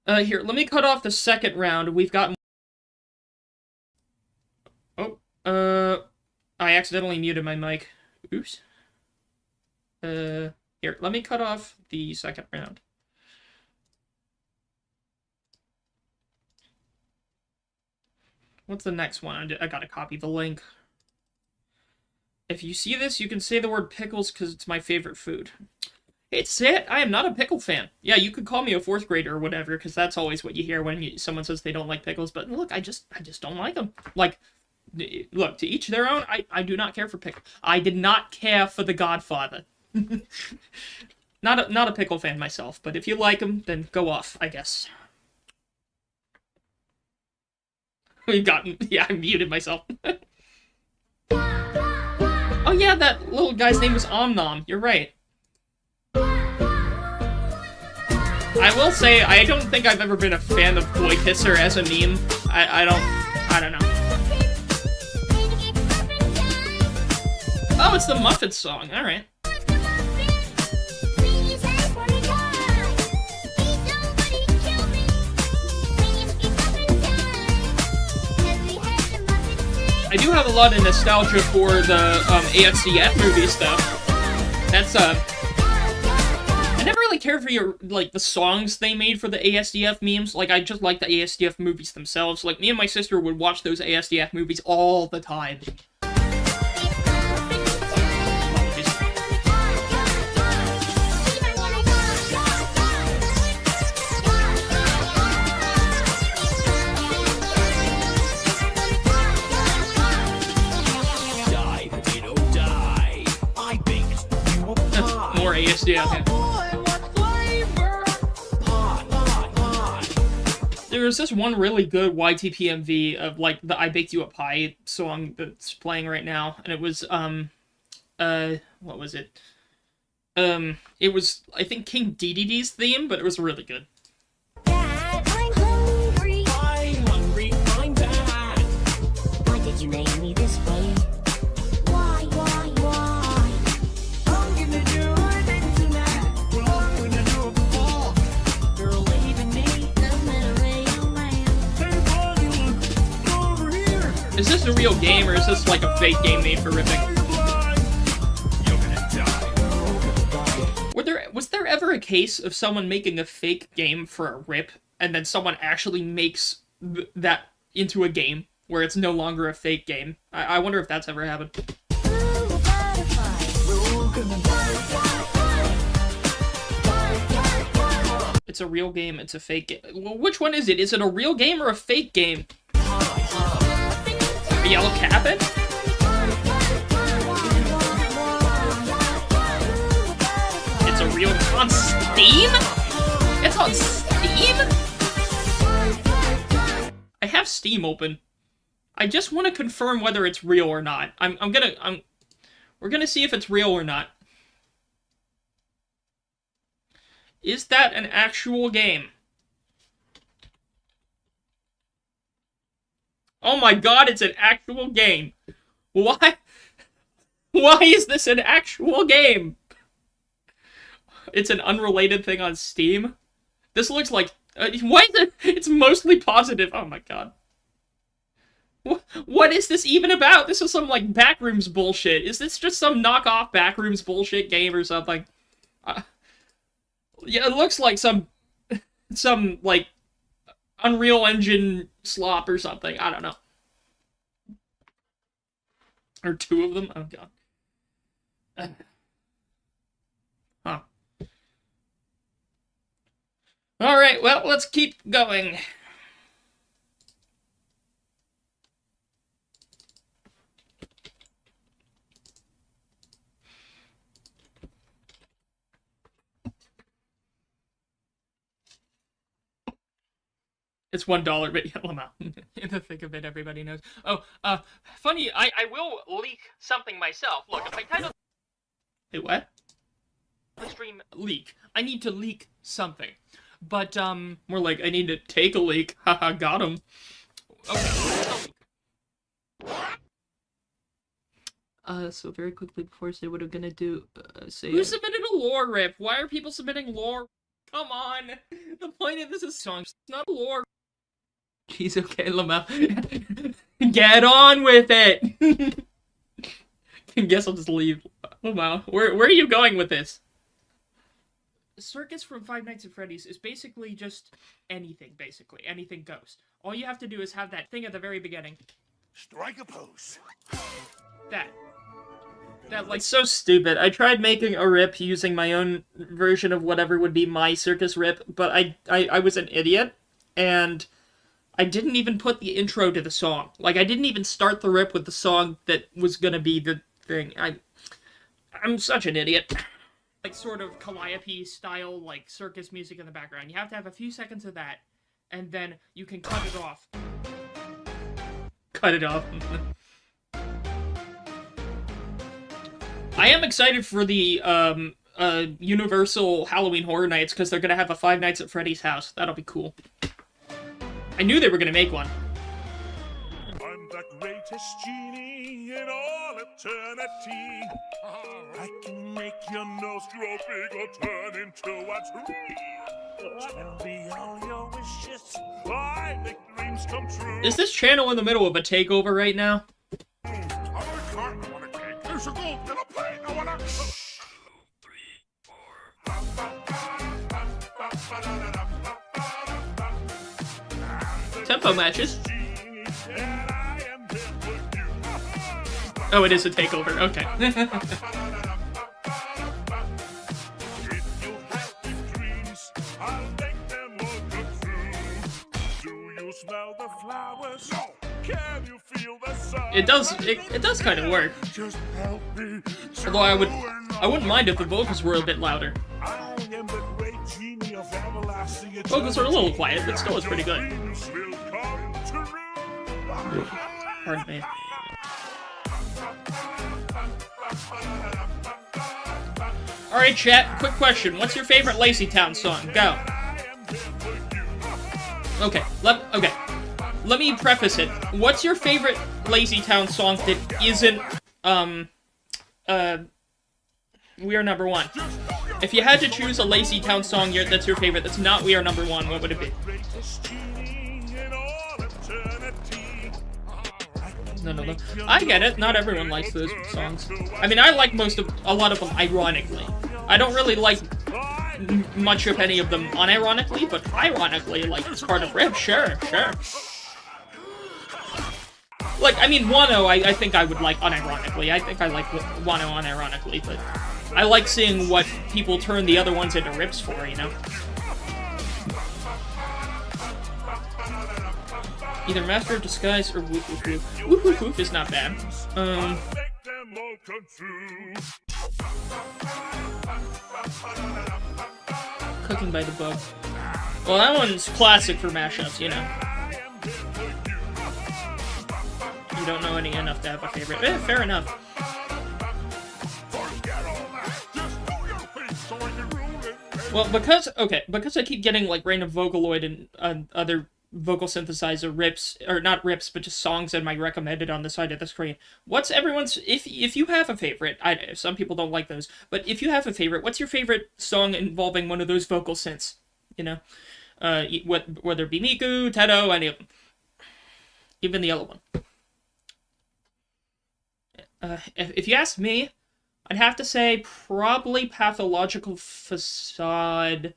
Here, let me cut off the second round. We've got... Oh, I accidentally muted my mic. Oops. Here, let me cut off the second round. What's the next one? I gotta copy the link. If you see this, you can say the word pickles because it's my favorite food. It's it. I am not a pickle fan. Yeah, you could call me a fourth grader or whatever, because that's always what you hear when someone says they don't like pickles. But look, I just don't like them. Like, look, to each their own. I do not care for pickles. I did not care for The Godfather. Not a pickle fan myself, but if you like them, then go off, I guess. Yeah, I muted myself. Oh yeah, that little guy's name was Omnom. You're right. I will say, I don't think I've ever been a fan of Boy Kisser as a meme. I don't know. Oh, it's the Muffet song. Alright. I do have a lot of nostalgia for the ASDF movies, though. That's I never really cared for like the songs they made for the ASDF memes. Like I just like the ASDF movies themselves. Like me and my sister would watch those ASDF movies all the time. More ASDF. Yeah. There was this one really good YTPMV of like the "I Baked You a Pie" song that's playing right now, and it was what was it? It was I think King DDD's theme, but it was really good. Dad, I'm hungry. I'm hungry, I'm bad. Why did you make me this way? Why? I'm gonna do it tonight. Well, I'm gonna do it before. You're leaving me. Hey, buddy, look over here. Is this a real game, or is this like a fake game made for ripping? You're gonna die. Was there ever a case of someone making a fake game for a rip, and then someone actually makes that into a game, where it's no longer a fake game? I wonder if that's ever happened. It's a real game, it's a fake game. Well, which one is it? Is it a real game or a fake game? A yellow cabin? It's a real... On Steam? It's on Steam? I have Steam open. I just want to confirm whether it's real or not. We're gonna see if it's real or not. Is that an actual game? Oh my god, it's an actual game. Why? Why is this an actual game? It's an unrelated thing on Steam? This looks like... why is it... It's mostly positive. Oh my god. What is this even about? This is some, like, Backrooms bullshit. Is this just some knockoff Backrooms bullshit game or something? Yeah, it looks like some, like, Unreal Engine slop or something. I don't know. Or two of them? Oh, God. Huh. Alright, well, let's keep going. It's $1, but yellow amount. In the thick of it, everybody knows. Oh, funny, I will leak something myself. Look, if I title... Wait, what? The stream leak. I need to leak something. But, more like, I need to take a leak. Haha, got him. Okay, so very quickly before I say what I'm gonna do, say... Who submitted a lore rip? Why are people submitting lore? Come on! The point of this is song. It's not a lore. Jeez, okay, Lamel. Get on with it! Guess I'll just leave. Lamel, where are you going with this? Circus from Five Nights at Freddy's is basically just anything, basically. Anything goes. All you have to do is have that thing at the very beginning. Strike a pose. That, like, so stupid. I tried making a rip using my own version of whatever would be my circus rip, but I was an idiot, and I didn't even put the intro to the song. Like, I didn't even start the rip with the song that was gonna be the thing. I'm such an idiot. Like, sort of Calliope style, like, circus music in the background. You have to have a few seconds of that, and then you can cut it off. Cut it off. I am excited for the, Universal Halloween Horror Nights, because they're gonna have a Five Nights at Freddy's house. That'll be cool. I knew they were gonna make one. I'm the greatest genie in all eternity. I can make your nose grow big or turn into a tree. Tell me all your wishes. I make dreams come true. Is this channel in the middle of a takeover right now? so go. Gonna play. I wanna. Tempo matches. Oh, it is a takeover. Okay. It does kind of work. Although I wouldn't mind if the vocals were a bit louder. Vocals are a little quiet, but still it's pretty good. Pardon me. Alright, chat, quick question. What's your favorite Lazy Town song? Go. Okay, let me preface it. What's your favorite Lazy Town song that isn't, We Are Number One? If you had to choose a Lazy Town song that's your favorite, that's not We Are Number One, what would it be? No. I get it. Not everyone likes those songs. I mean, I like a lot of them ironically. I don't really like much of any of them unironically, but ironically, like, it's part of rip, sure. Like, I mean, Wano, I think I would like unironically. I think I like Wano unironically, but I like seeing what people turn the other ones into rips for, you know? Either Master of Disguise or Woof Woof Woof. Woof Woof Woof is not bad. Cooking by the Book. Well, that one's classic for mashups, you know. You don't know any enough to have a favorite. Fair enough. Well, because I keep getting, like, random Vocaloid and other vocal synthesizer rips, or not rips, but just songs in my recommended on the side of the screen. What's everyone's, if you have a favorite, some people don't like those, but if you have a favorite, what's your favorite song involving one of those vocal synths? You know? Whether it be Miku, Teto, any of them. Even the yellow one. If you ask me, I'd have to say probably Pathological Facade,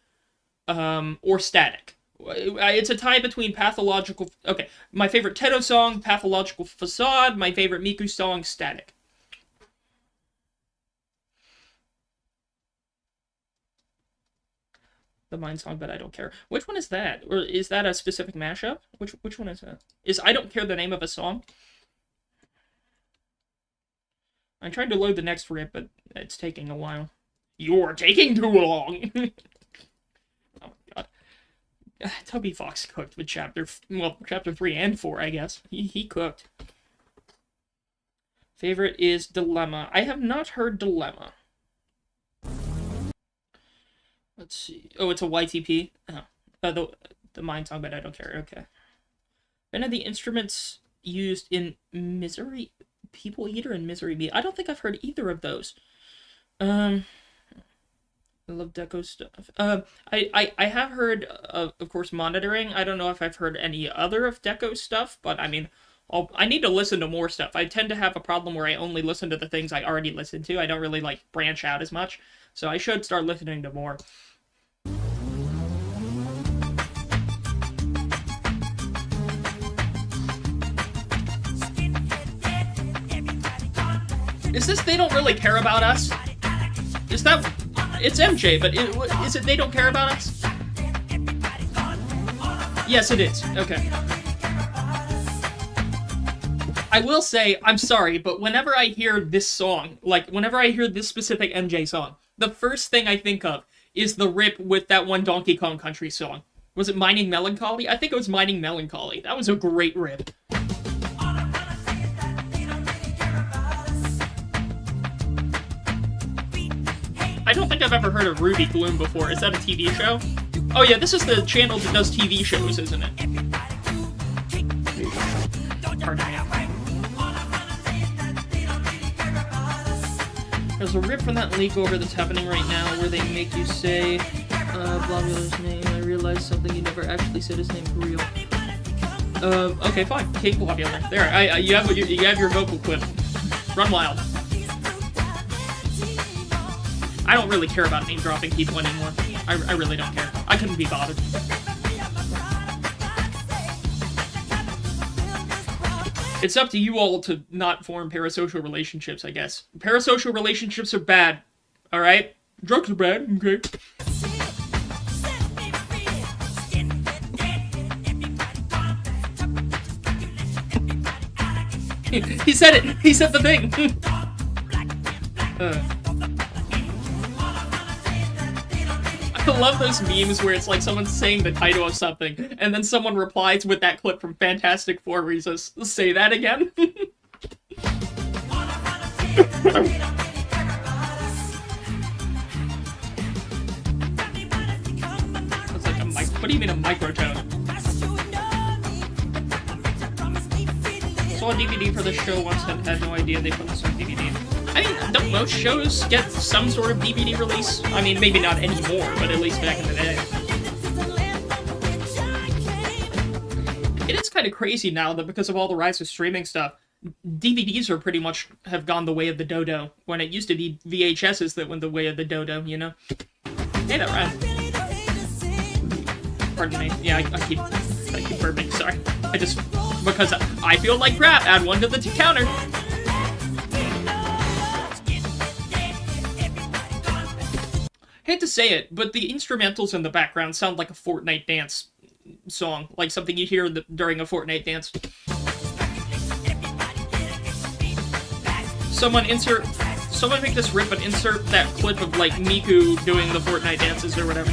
or Static. It's a tie between Pathological... Okay, my favorite Teto song, Pathological Facade. My favorite Miku song, Static. The Mind Song, but I Don't Care. Which one is that? Or is that a specific mashup? Which one is that? Is I Don't Care the name of a song? I'm trying to load the next rip, but it's taking a while. You're taking too long! Oh my god. Toby Fox cooked with chapter 3 and 4, I guess. He cooked. Favorite is Dilemma. I have not heard Dilemma. Let's see. Oh, it's a YTP? Oh. The Mind Song, but I Don't Care. Okay. One of the instruments used in Misery... People Eater and Misery Me. I don't think I've heard either of those. I love Deco stuff. I have heard, of course, Monitoring. I don't know if I've heard any other of Deco stuff, but I mean, I need to listen to more stuff. I tend to have a problem where I only listen to the things I already listened to. I don't really, like, branch out as much. So I should start listening to more. Is this They Don't Really Care About Us? Is that... It's MJ, but is it They Don't Care About Us? Yes, it is. Okay. I will say, I'm sorry, but whenever I hear this song, like, whenever I hear this specific MJ song, the first thing I think of is the rip with that one Donkey Kong Country song. Was it Mining Melancholy? I think it was Mining Melancholy. That was a great rip. I don't think I've ever heard of Ruby Gloom before. Is that a TV show? Oh yeah, this is the channel that does TV shows, isn't it? Pardon me. There's a rip from that leakover that's happening right now where they make you say, Blobular's name. I realized something you never actually said his name for real. Okay, fine. Cake Blobular. There, you have your vocal clip. Run wild. I don't really care about name dropping people anymore. I really don't care. I couldn't be bothered. It's up to you all to not form parasocial relationships, I guess. Parasocial relationships are bad. Alright? Drugs are bad, okay. He said it! He said the thing! I love those memes where it's like someone's saying the title of something, and then someone replies with that clip from Fantastic Four where he says, "Say that again?" It's like what do you mean a microtone? Saw a DVD for the show once and had no idea they put this on DVD. I mean, don't most shows get some sort of DVD release? I mean, maybe not anymore, but at least back in the day. It is kind of crazy now that because of all the rise of streaming stuff, DVDs are pretty much have gone the way of the dodo, when it used to be VHSs that went the way of the dodo, you know? Hey, that rhymes. Pardon me. Yeah, I keep burping, sorry. Because I feel like crap, add one to the counter. Hate to say it, but the instrumentals in the background sound like a Fortnite dance song, like something you hear during a Fortnite dance. Someone make this rip and insert that clip of like Miku doing the Fortnite dances or whatever.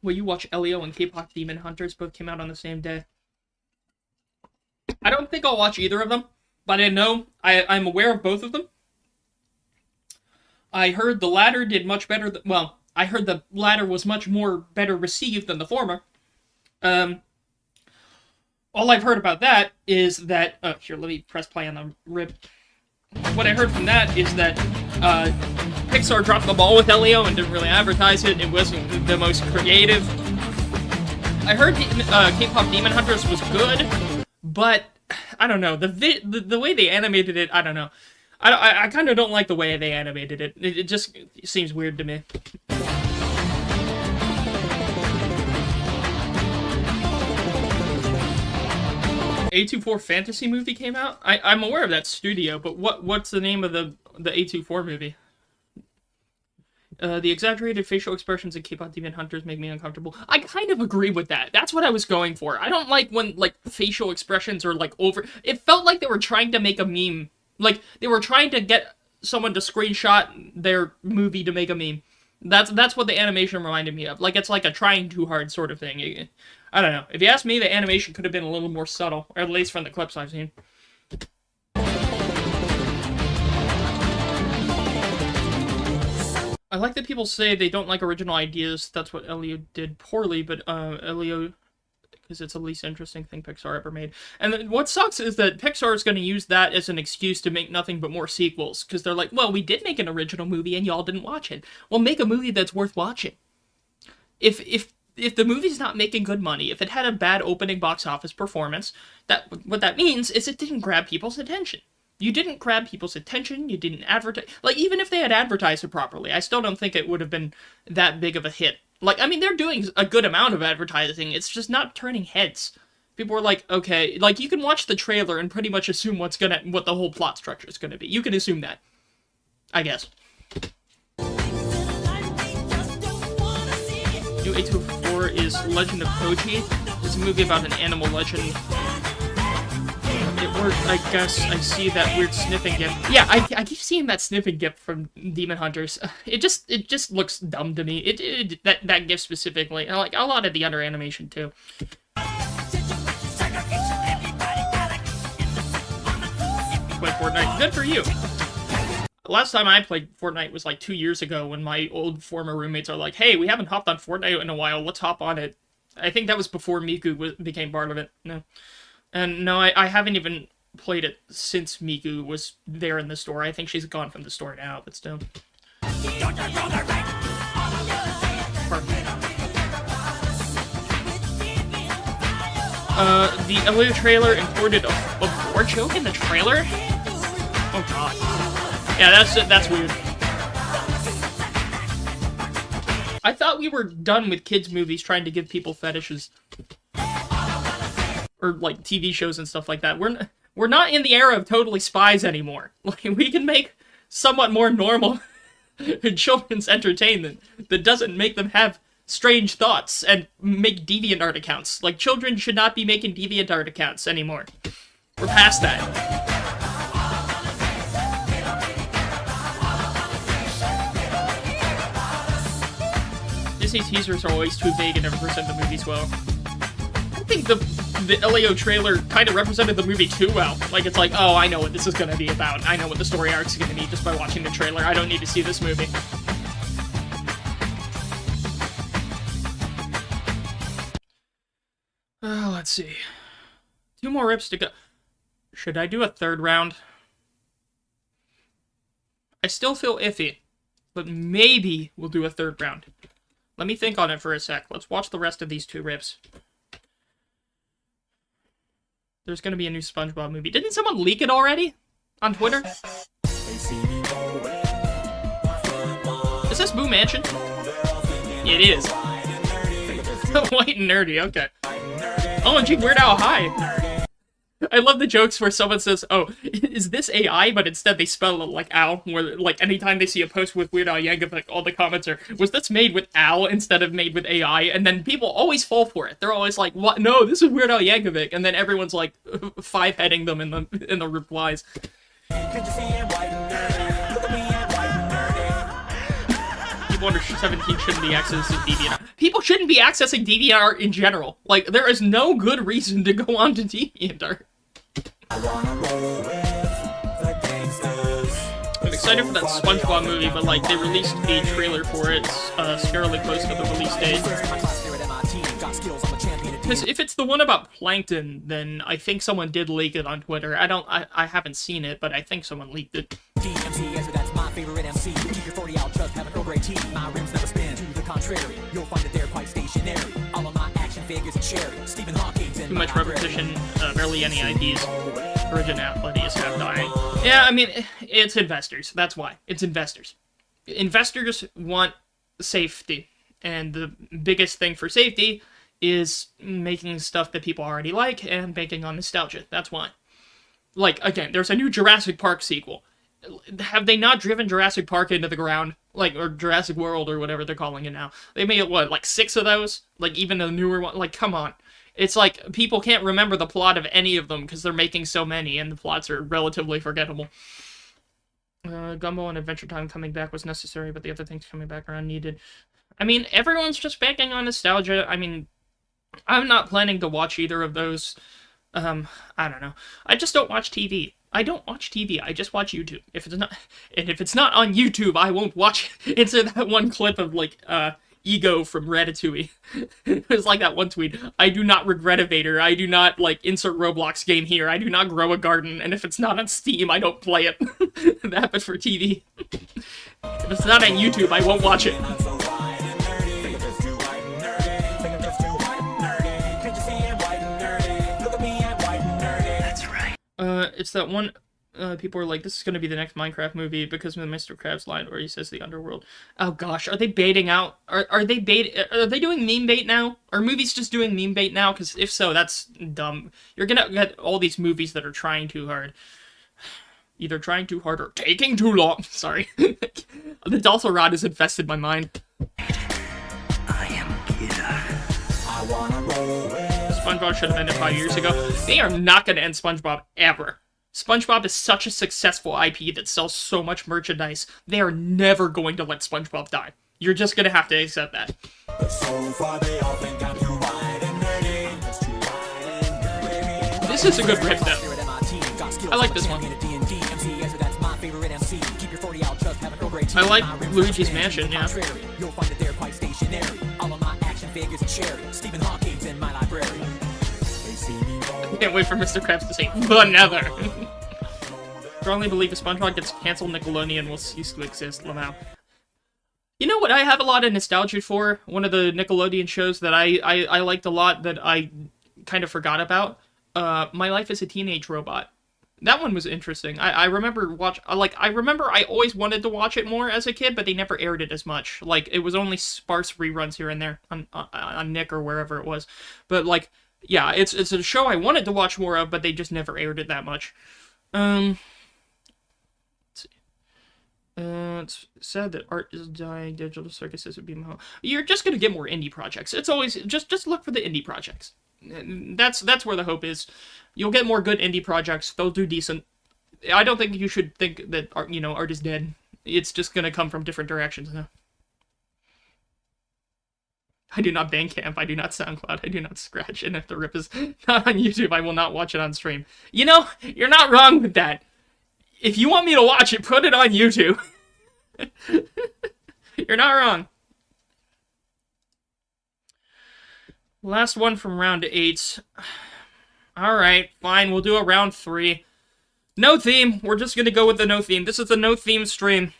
Will you watch Elio and K-pop Demon Hunters? Both came out on the same day. I don't think I'll watch either of them, but I know I'm aware of both of them. I heard the latter did much better. Well, I heard the latter was much more better received than the former. All I've heard about that is that here, let me press play on the rip. What I heard from that is that Pixar dropped the ball with Elio and didn't really advertise it. It wasn't the most creative. I heard K-pop Demon Hunters was good. But, I don't know, the way they animated it, I don't know. I kind of don't like the way they animated it. It just seems weird to me. A24 fantasy movie came out? I'm aware of that studio, but what's the name of the A24 movie? The exaggerated facial expressions in K-pop Demon Hunters make me uncomfortable. I kind of agree with that. That's what I was going for. I don't like when, like, facial expressions are, like, over... It felt like they were trying to make a meme. Like, they were trying to get someone to screenshot their movie to make a meme. That's what the animation reminded me of. Like, it's like a trying too hard sort of thing. I don't know. If you ask me, the animation could have been a little more subtle. Or at least from the clips I've seen. I like that people say they don't like original ideas. That's what Elio did poorly, but Elio, because it's the least interesting thing Pixar ever made. And then what sucks is that Pixar is going to use that as an excuse to make nothing but more sequels, because they're like, well, we did make an original movie and y'all didn't watch it. Well, make a movie that's worth watching. If the movie's not making good money, if it had a bad opening box office performance, what that means is it didn't grab people's attention. You didn't grab people's attention, you didn't advertise... Like, even if they had advertised it properly, I still don't think it would have been that big of a hit. Like, I mean, they're doing a good amount of advertising, it's just not turning heads. People are like, okay, like, you can watch the trailer and pretty much assume what the whole plot structure is gonna be. You can assume that. I guess. New A24 is Legend of Koji. It's a movie about an animal legend. It worked, I guess. I see that weird sniffing gif. Yeah, I keep seeing that sniffing gif from Demon Hunters. It just looks dumb to me. That gif specifically. And like a lot of the other animation too. Play Fortnite. Good for you. Last time I played Fortnite was like 2 years ago when my old former roommates are like, hey, we haven't hopped on Fortnite in a while. Let's hop on it. I think that was before Miku became part of it. No. And no, I haven't even played it since Miku was there in the store. I think she's gone from the store now, but still. The Elio trailer included a war joke in the trailer? Oh god. Yeah, that's weird. I thought we were done with kids' movies trying to give people fetishes. Or, like, TV shows and stuff like that. We're not in the era of Totally Spies anymore. Like, we can make somewhat more normal children's entertainment that doesn't make them have strange thoughts and make DeviantArt accounts. Like, children should not be making DeviantArt accounts anymore. We're past that. Disney teasers are always too vague and never present the movies well. I think the LAO trailer kind of represented the movie too well. Like, it's like, oh, I know what this is going to be about. I know what the story arc is going to be just by watching the trailer. I don't need to see this movie. Let's see. 2 more rips to go. Should I do a 3rd round? I still feel iffy, but maybe we'll do a 3rd round. Let me think on it for a sec. Let's watch the rest of these 2 rips. There's gonna be a new SpongeBob movie. Didn't someone leak it already? On Twitter? Is this Boo Mansion? It is. White and nerdy, okay. Oh, and gee, Weird Al High. I love the jokes where someone says, oh, is this AI? But instead they spell it like Al, where, like, anytime they see a post with Weird Al Yankovic, all the comments are, was this made with Al instead of made with AI? And then people always fall for it. They're always like, what? No, this is Weird Al Yankovic. And then everyone's, like, 5-heading them in the replies. People under 17 shouldn't be accessing DeviantArt. People shouldn't be accessing DeviantArt in general. Like, there is no good reason to go on to DeviantArt. I'm excited for that SpongeBob movie, but, like, they released a trailer for it, scarily close to the release date. Because if it's the one about Plankton, then I think someone did leak it on Twitter. I haven't seen it, but I think someone leaked it. That's my favorite MC. Keep your 40 out, just have an Earl Grey tea. My rims never spin. To the contrary, you'll find that they're quite stationary. All of my action figures are cherry. Stephen Hawking's in too much repetition, barely any IPs. Originality is half dying. Yeah, I mean, it's investors. That's why. It's investors. Investors want safety. And the biggest thing for safety is making stuff that people already like and banking on nostalgia. That's why. Like, again, there's a new Jurassic Park sequel. Have they not driven Jurassic Park into the ground? Like, or Jurassic World, or whatever they're calling it now. They made, what, like 6 of those? Like, even a newer one? Like, come on. It's like, people can't remember the plot of any of them because they're making so many, and the plots are relatively forgettable. Gumbo and Adventure Time coming back was necessary, but the other things coming back are unneeded. I mean, everyone's just banking on nostalgia. I mean, I'm not planning to watch either of those. I don't know. I just don't watch TV. I don't watch TV, I just watch YouTube. If it's not on YouTube, I won't watch it. It's that one clip of, like, Ego from Ratatouille. It was like that one tweet. I do not regret a Vader. I do not, like, insert Roblox game here. I do not grow a garden. And if it's not on Steam, I don't play it. That, but for TV. If it's not on YouTube, I won't watch it. It's that one, people are like, this is going to be the next Minecraft movie because of the Mr. Krabs line where he says the underworld. Oh gosh, are they baiting out? Are they doing meme bait now? Are movies just doing meme bait now? Because if so, that's dumb. You're going to get all these movies that are trying too hard. Either trying too hard or taking too long. Sorry. The Dalsa Rod has infested my mind. I am Kira. I wanna roll with. SpongeBob should have ended 5 years ago. They are not going to end SpongeBob ever. SpongeBob is such a successful IP that sells so much merchandise. They are never going to let SpongeBob die. You're just going to have to accept that. This is a good riff, though. I like this one. I like Luigi's Mansion, yeah. I can't wait for Mr. Krabs to say, the Nether! Strongly believe if SpongeBob gets cancelled, Nickelodeon will cease to exist, Lamau. You know what I have a lot of nostalgia for? One of the Nickelodeon shows that I liked a lot, that I kind of forgot about. My Life as a Teenage Robot. That one was interesting. I remember I always wanted to watch it more as a kid, but they never aired it as much. Like, it was only sparse reruns here and there on Nick or wherever it was. But, like, yeah, it's a show I wanted to watch more of, but they just never aired it that much. Let's see. It's sad that art is dying, digital circuses would be more... You're just gonna get more indie projects. It's always... Just look for the indie projects. That's where the hope is. You'll get more good indie projects. They'll do decent. I don't think you should think that art, art is dead. It's just gonna come from different directions now. I do not Bandcamp. I do not SoundCloud. I do not Scratch. And if the rip is not on YouTube, I will not watch it on stream. You're not wrong with that. If you want me to watch it, put it on YouTube. You're not wrong. Last one from round 8. Alright, fine, we'll do a round 3. No theme, we're just gonna go with the no theme. This is the no theme stream.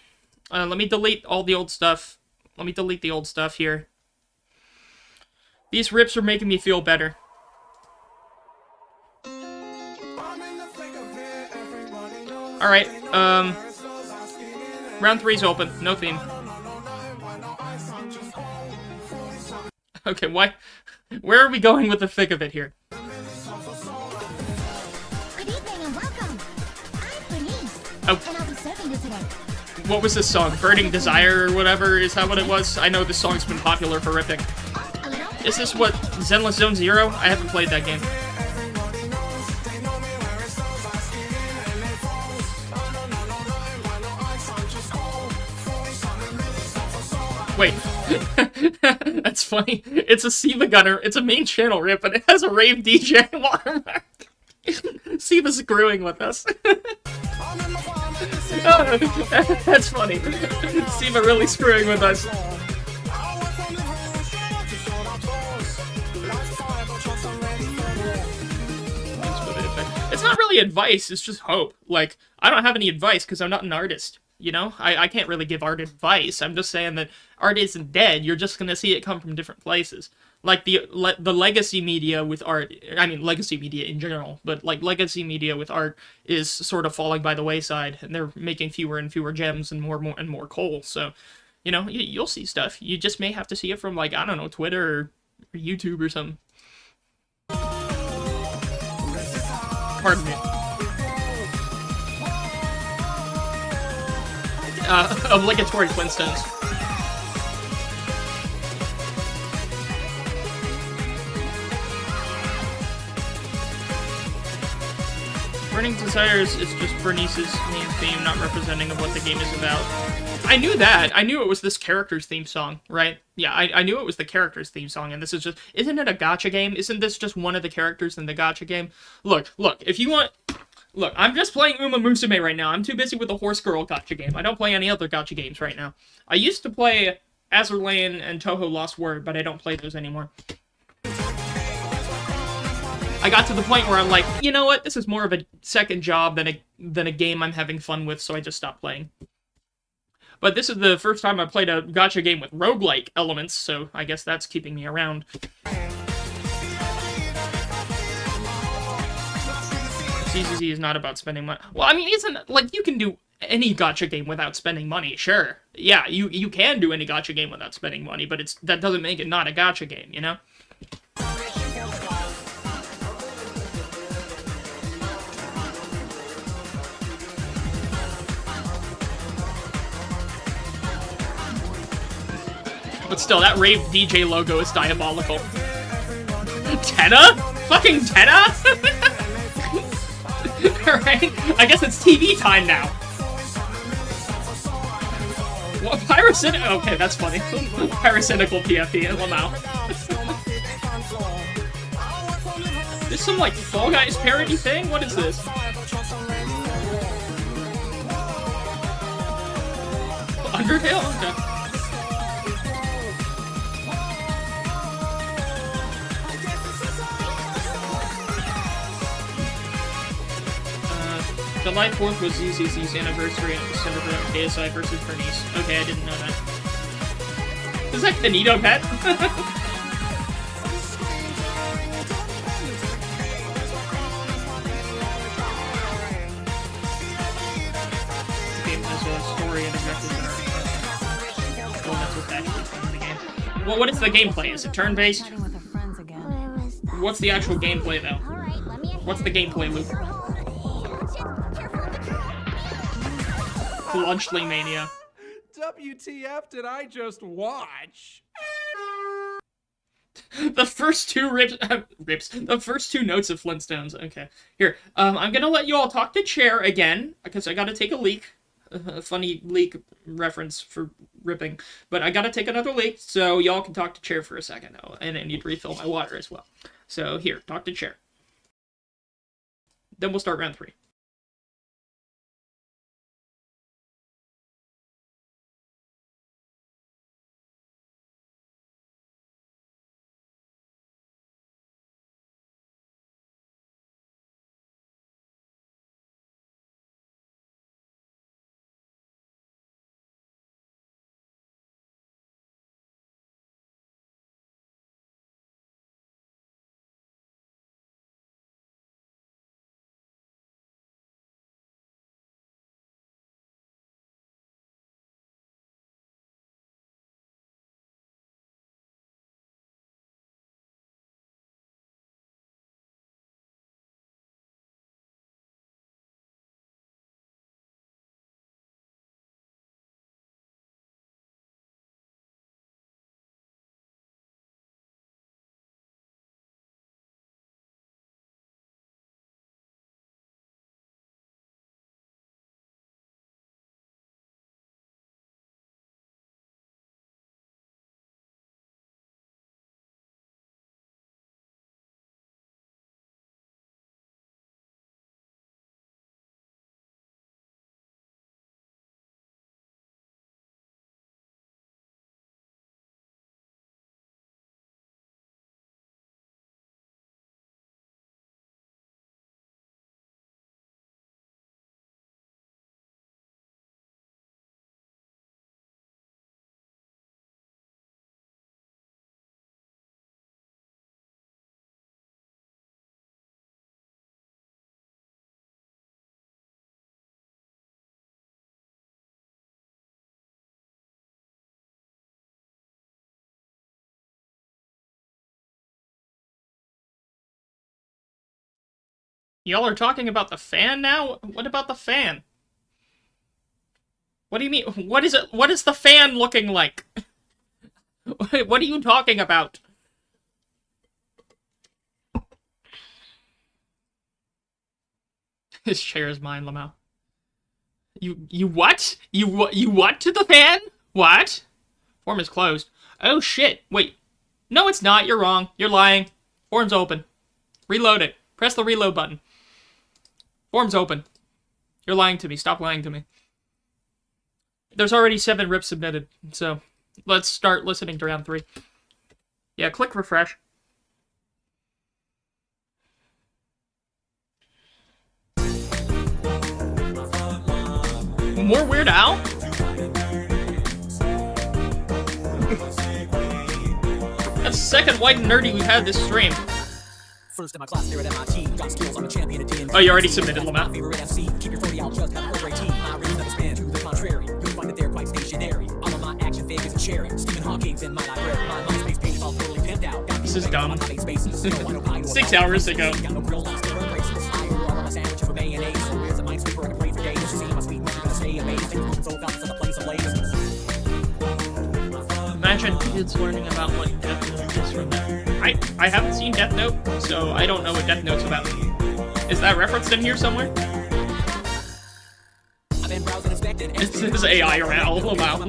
Let me delete all the old stuff. Let me delete the old stuff here. These rips are making me feel better. Alright, round 3's open, no theme. Okay, why? Where are we going with the thick of it here? Good evening and welcome. I'm Bernice. Oh. And I'll be serving you today. What was this song? Burning Desire or whatever? Is that what it was? I know this song's been popular for ripping. A little? Is this what? Zenless Zone Zero? I haven't played that game. Wait. That's funny. It's a SiIvagunner. It's a main channel rip, but it has a rave DJ watermark. Siva's screwing with us. Oh, that's funny. Siva really screwing with us. It's not really advice, it's just hope. Like, I don't have any advice because I'm not an artist. I can't really give art advice. I'm just saying that art isn't dead. You're just gonna see it come from different places. Like the legacy media with art. I mean, legacy media in general, but like legacy media with art is sort of falling by the wayside, and they're making fewer and fewer gems and more coal. So, you'll see stuff. You just may have to see it from, like, I don't know, Twitter or YouTube or something. Pardon me. Obligatory Flintstones. Burning Desires is just Bernice's main theme, not representing of what the game is about. I knew that. I knew it was this character's theme song, right? Yeah, I knew it was the character's theme song, and this is just... Isn't it a gacha game? Isn't this just one of the characters in the gacha game? Look, if you want... Look, I'm just playing Uma Musume right now. I'm too busy with the Horse Girl gacha game. I don't play any other gacha games right now. I used to play Azur Lane and Touhou Lost Word, but I don't play those anymore. I got to the point where I'm like, you know what? This is more of a second job than a game I'm having fun with, so I just stopped playing. But this is the first time I played a gacha game with roguelike elements, so I guess that's keeping me around. CCC is not about spending money. Well, I mean, isn't, like, you can do any gacha game without spending money, sure. Yeah, you can do any gacha game without spending money, but that doesn't make it not a gacha game, you know? But still, that rave DJ logo is diabolical. Tenna? Fucking Tenna? Alright, I guess it's TV time now. What, Pyrocynical? Okay, that's funny. Pyrocynical PFP and Lamau. This some, like, Fall Guys parody thing? What is this? Undertale? Okay. July 4th was ZZZ's anniversary and December for KSI versus Bernice. Okay, I didn't know that. Is that Benito Pet? story and objectives and everything. Well, that's what's actually fun in the game. Well, what is the gameplay? Is it turn-based? What's the actual gameplay, though? What's the gameplay loop? Blunchley Mania. WTF did I just watch? The first two the first two notes of Flintstones. Okay, here. I'm gonna let you all talk to Chair again because I gotta take a leak. A funny leak reference for ripping, but I gotta take another leak, so y'all can talk to Chair for a second. Oh, and I need to refill my water as well. So here, talk to Chair. Then we'll start round 3. Y'all are talking about the fan now? What about the fan? What do you mean? What is it? What is the fan looking like? What are you talking about? His chair is mine, Lamau. You what? You what to the fan? What? Form is closed. Oh shit. Wait. No, it's not. You're wrong. You're lying. Form's open. Reload it. Press the reload button. Form's open. You're lying to me. Stop lying to me. There's already 7 rips submitted, so let's start listening to round 3. Yeah, click refresh. More Weird Al? That's the second white and nerdy we've had this stream. First in my class there at MIT, got skills, I'm a champion at DMT. Oh, you already submitted, Lamau. Favorite MC, keep your 40 out just have a great team. My rhythms never spin to the contrary. You'll find that they're quite stationary. All of my action figures are cherry. Stephen Hawking's in my library. My MySpace page is all totally pimped out. This is dumb. 6 hours ago. Got no grill, lost their own braces. I order all of my sandwiches with mayonnaise. So here's a minesweeper I can play for days. See my sweet mother gonna stay amazed. Things moving so fast, it's a place of lace. Imagine kids learning about what Death Note is from that. I haven't seen Death Note, so I don't know what Death Note's about. Is that referenced in here somewhere? I've been browsing, inspecting, This is AI around all my about.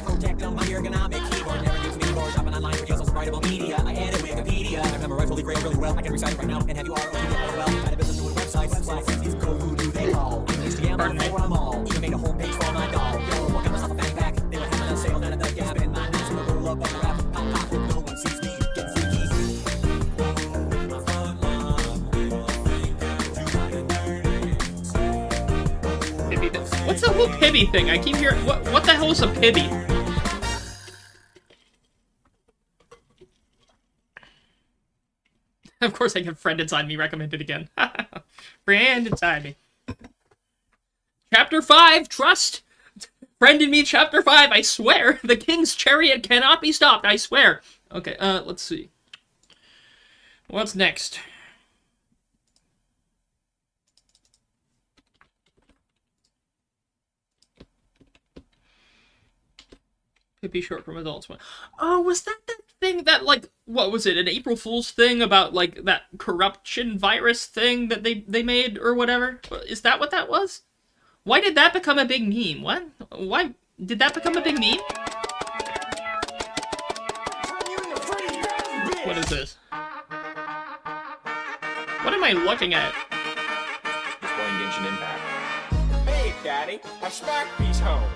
protect on my ergonomic keyboard. Never use me or shopping online for useful writable media. I edit Wikipedia. I remember Holy Grail really well. I can recite it right now and have you ROTD well. Got a business doing websites. Websites code. Who do they call? HTML Pardon me. for them all. Even made a homepage for my doll. Yo, what got myself a fanny pack? They were having a sale down at the Gap in my nice little roll up on the rap. Pop pop, no one sees me. Getting freaky. What's the whole Pibby thing? I keep hearing. What the hell is a Pibby? Of course, I get Friend Inside Me recommended again. Friend Inside Me. Chapter 5, Trust. Friend in Me Chapter 5, I swear. The King's Chariot cannot be stopped, I swear. Okay, let's see. What's next? Could be short from Adult Swim. Oh, was that thing that, like, what was it, an April Fool's thing about, like, that corruption virus thing that they made or whatever? Is that what that was? Why did that become a big meme? What? Why did that become a big meme? What is this? What am I looking at? Just playing Genshin Impact. Hey, Daddy, I smacked these home.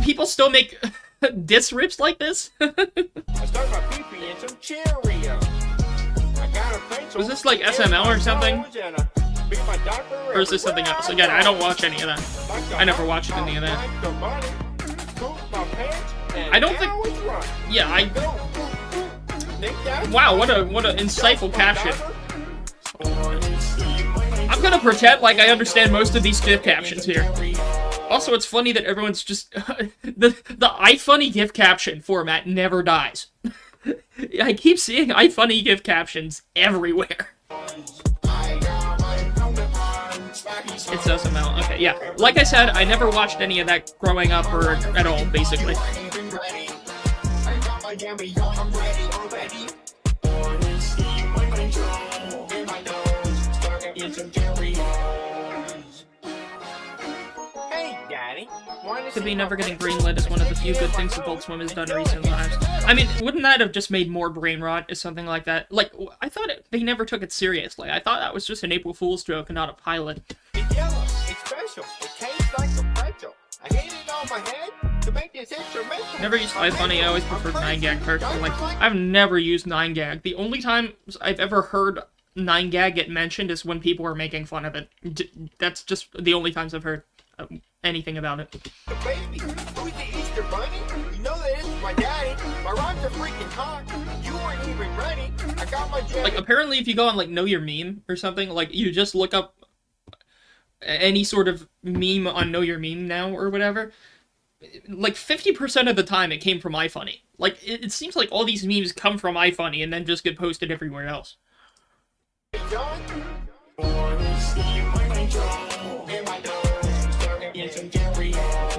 People still make diss rips like this? I stuck my pee-pee in some Cheerios. I got a pencil. Was this like SML or something? Or is this something else? Again, I don't watch any of that. I never watched any of that. I don't think... Yeah, Wow, what an insightful caption. I'm gonna pretend like I understand most of these GIF captions here. Also, it's funny that everyone's just... the iFunny GIF caption format never dies. I keep seeing iFunny GIF captions everywhere. It's SML. Okay, yeah. Like I said, I never watched any of that growing up or at all, basically. To be never getting greenlit is one of the few good things Adult Swim has done in recent lives. I mean, wouldn't that have just made more brain rot or something like that? Like, I thought they never took it seriously. I thought that was just an April Fool's joke and not a pilot. It's yellow, it's special, it tastes like a pretzel. I hit it on my head to make this instrumental. Never used iFunny, I always preferred 9gag personally. Like, I've never used 9gag. The only time I've ever heard 9gag get mentioned is when people are making fun of it. That's just the only times I've heard anything about it. The baby, who's the Easter Bunny? You know that it's my daddy. My rhymes are freaking hot. You weren't even ready. I got my jelly. Like, apparently if you go on, like, Know Your Meme or something, like, you just look up any sort of meme on Know Your Meme now or whatever, like, 50% of the time it came from iFunny. Like, it seems like all these memes come from iFunny and then just get posted everywhere else.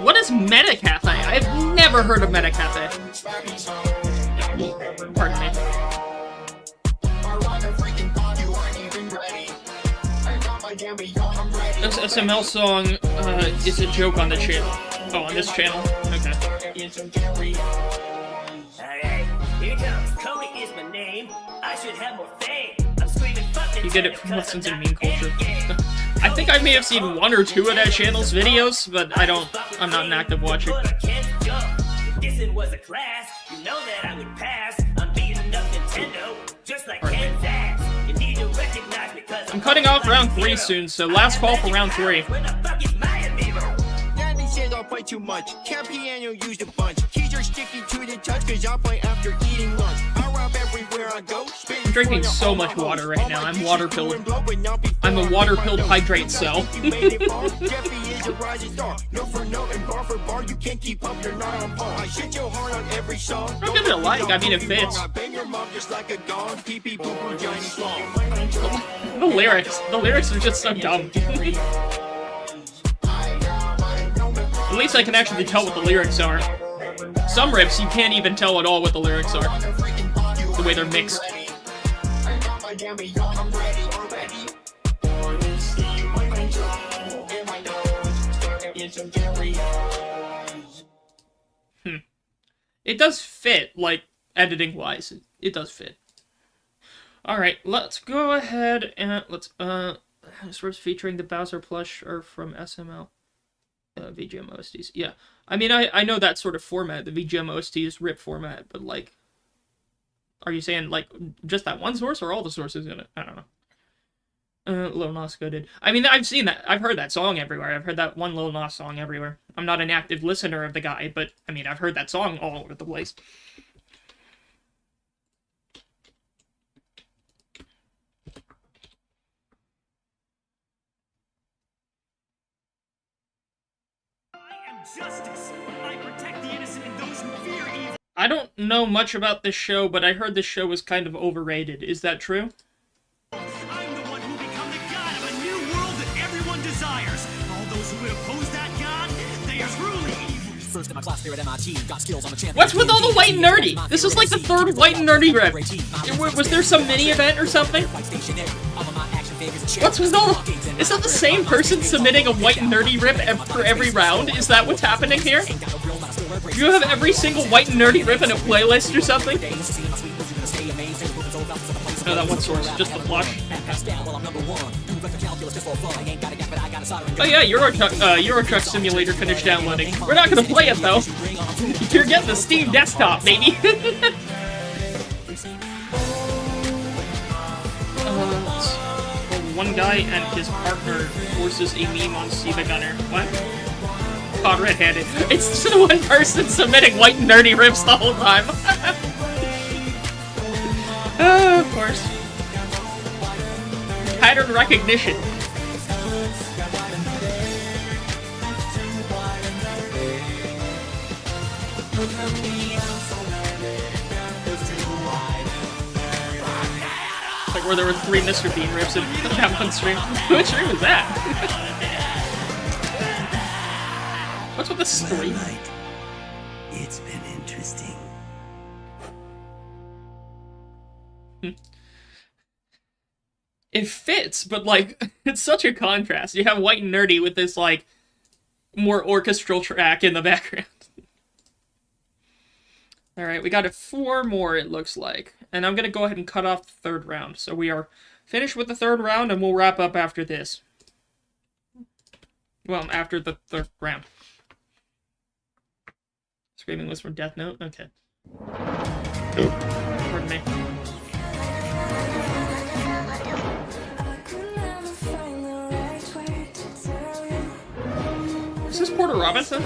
What is Metacafe? I've never heard of Metacafe. Pardon me. This SML song is a joke on the channel. Oh, on this channel? Okay. Alright, here comes. Cody is my name. I should have more fame. I'm screaming fucking. You get it from lessons in meme culture. I think I may have seen one or two of that channel's videos, but I'm not an active watcher. This was a class, you know that I would pass. I'm beating up Nintendo, just like Ken's ass. You need to recognize me because I'm cutting off round 3 soon, so last call for round 3. Daddy says I'll play too much. Can't piano used a bunch. Keys are sticky to the touch cause I'll play after eating lunch. I rob everywhere I go. I'm drinking so much water right now. I'm water pilled. I'm a water pilled hydrate cell. I'll give it a like. I mean, it fits. The lyrics are just so dumb. At least I can actually tell what the lyrics are. Some rips, you can't even tell at all what the lyrics are. The way they're mixed. It does fit, like, editing-wise. It does fit. Alright, let's go ahead and let's, scripts featuring the Bowser plush are from SML. VGM OSTs. Yeah. I mean, I know that sort of format, the VGM OSTs rip format, but, like, are you saying, like, just that one source or all the sources in it? I don't know. Lil Nas did. I mean, I've seen that. I've heard that song everywhere. I've heard that one Lil Nas song everywhere. I'm not an active listener of the guy, but, I mean, I've heard that song all over the place. Justice. I don't know much about this show, but I heard this show was kind of overrated. Is that true? I'm the one who become the god of a new world that everyone desires. All those who would oppose that god, they are truly evil. First in my class there at MIT, got skills on the champion. What's with all the white and nerdy? This is like the third white and nerdy rep. Was there some mini event or something? What's with all the... Is that the same person submitting a white and nerdy rip for every round? Is that what's happening here? Do you have every single white and nerdy rip in a playlist or something? No, that one source, just the flush. Oh yeah, Euro Truck Simulator finished downloading. We're not gonna play it though. You're getting the Steam desktop, baby. One guy and his partner forces a meme on SiIvagunner. What? Caught red-handed. It's just one person submitting white and nerdy rips the whole time. Of course. Pattern recognition. Like where there were 3 Mr. Bean rips in that one stream. Which stream was that? What's with the story? It's been interesting. It fits, but like, it's such a contrast. You have white and nerdy with this like, more orchestral track in the background. Alright, we got 4 more, it looks like. And I'm gonna go ahead and cut off the 3rd round. So we are finished with the 3rd round, and we'll wrap up after this. Well, after the 3rd round. Screaming was from Death Note? Okay. Pardon me. Is this Porter Robinson?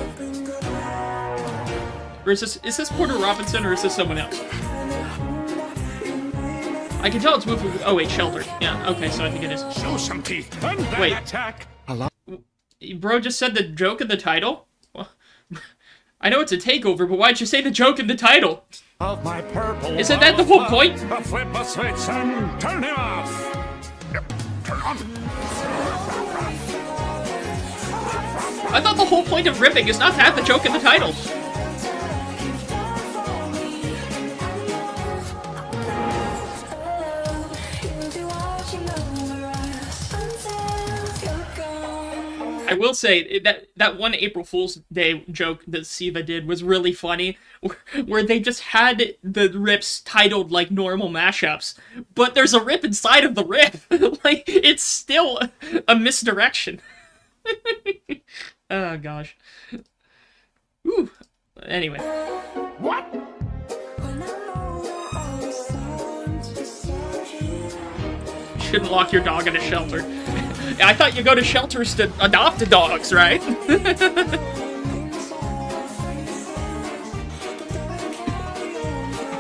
Or is this Porter Robinson, or is this someone else? I can tell it's moved with... Oh, wait, Shelter. Yeah, okay, so I think it is. Show some teeth and then Wait. attack. Bro just said the joke in the title? Well, I know it's a takeover, but why'd you say the joke in the title? Of my purple Isn't that the whole point? Flip a switch and turn him off. Yep, turn on. I thought the whole point of ripping is not to have the joke in the title. I will say that one April Fool's Day joke that Siva did was really funny, where they just had the rips titled like normal mashups, but there's a rip inside of the rip. Like, it's still a misdirection. Oh gosh. Ooh. Anyway. What? Shouldn't lock your dog in a shelter. I thought you go to shelters to adopt dogs, right?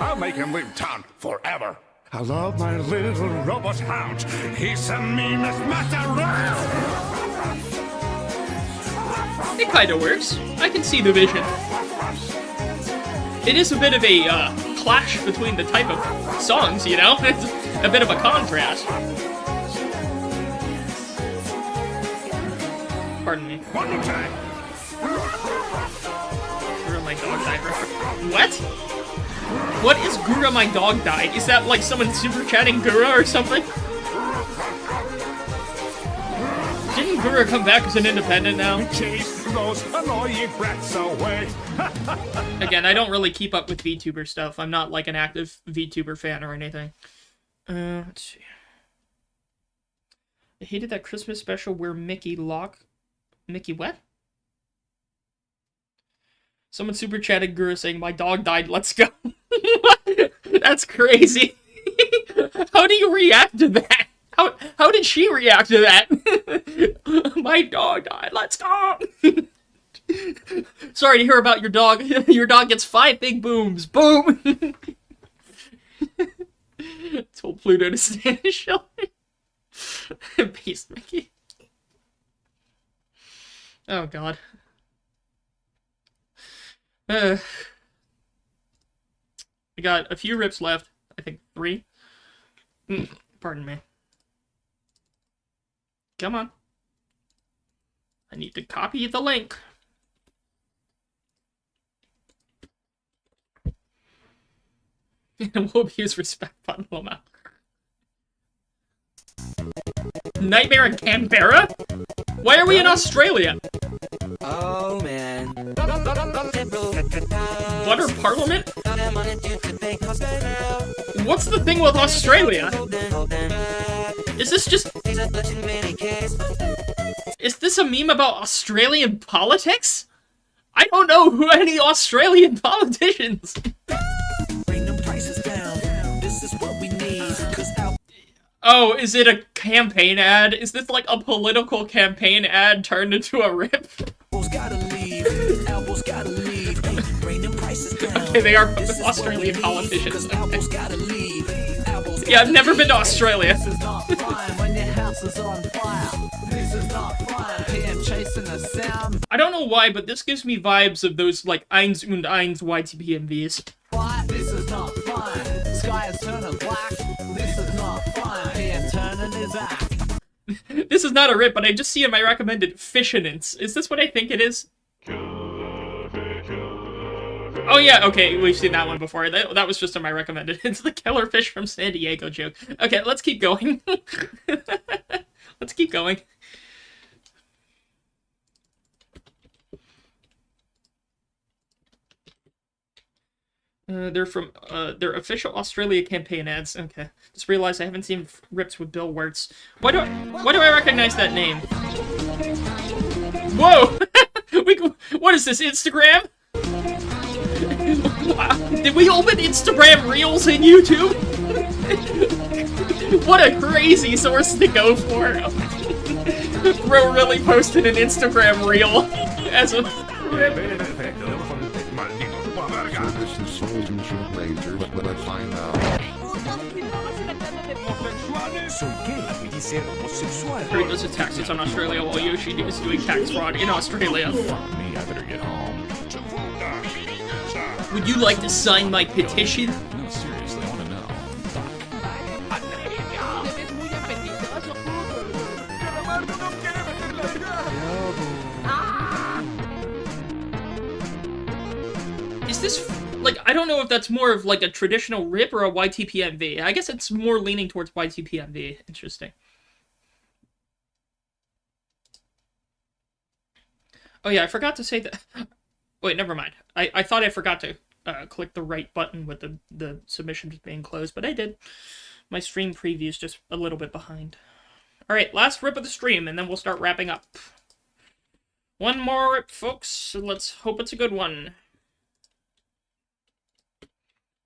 I'll make him live town forever. I love my little robot hound. He's the meanest master around. It kinda works. I can see the vision. It is a bit of a clash between the type of songs, you know? It's a bit of a contrast. Pardon me. One more time. Gura, my dog died. What? What is Gura, my dog died? Is that like someone super chatting Gura or something? Didn't Gura come back as an independent now? Chase those annoying brats away. Again, I don't really keep up with VTuber stuff. I'm not like an active VTuber fan or anything. Let's see. I hated that Christmas special where Mickey what? Someone super chatted Guru saying, my dog died, let's go. That's crazy. How do you react to that? How did she react to that? My dog died, let's go. Sorry to hear about your dog. Your dog gets 5 big booms. Boom. Told Pluto to stand his shoulder. Peace, Mickey. Oh, God. I got a few rips left. I think 3. Pardon me. Come on. I need to copy the link. And we'll abuse respect button. Nightmare in Canberra? Why are we in Australia? Oh man. Butter Parliament? What's the thing with Australia? Is this just... Is this a meme about Australian politics? I don't know who any Australian politicians. Bring them prices down. This is what we need. Oh, is it a campaign ad? Is this like a political campaign ad turned into a rip? Gotta leave. Apples gotta leave. Bring them prices down. Okay, they are Australian politicians. Gotta leave. Yeah, I've never been to Australia. This is not fine when your house is on fire. This is not fine. PM chasing the sound. I don't know why, but this gives me vibes of those like Eins und Eins YTP MVs. This is not fine. Sky is turning black. This is not fine. PM turning his back. This is not a rip, but I just see in my recommended Fishinance. Is this what I think it is? Oh yeah, okay, we've seen that one before. That was just in my recommended. It's the killer fish from San Diego joke. Okay, let's keep going. Let's keep going. They're from their official Australia campaign ads. Okay, just realized I haven't seen rips with Bill Wirtz. Why do I recognize that name? Whoa! What is this, Instagram? Did we open Instagram Reels in YouTube? What a crazy source to go for. Bro really posted an Instagram Reel as a rip. Heard those attacks on Australia while Yoshi is doing tax fraud in Australia. Me, I better get home. Would you like to sign my petition? No, seriously, I want to know. Is this, like, I don't know if that's more of, like, a traditional rip or a YTPMV. I guess it's more leaning towards YTPMV. Interesting. Oh yeah, I forgot to say that... Wait, never mind. I thought I forgot to click the right button with the submissions being closed, but I did. My stream preview is just a little bit behind. Alright, last rip of the stream, and then we'll start wrapping up. One more rip, folks, so let's hope it's a good one.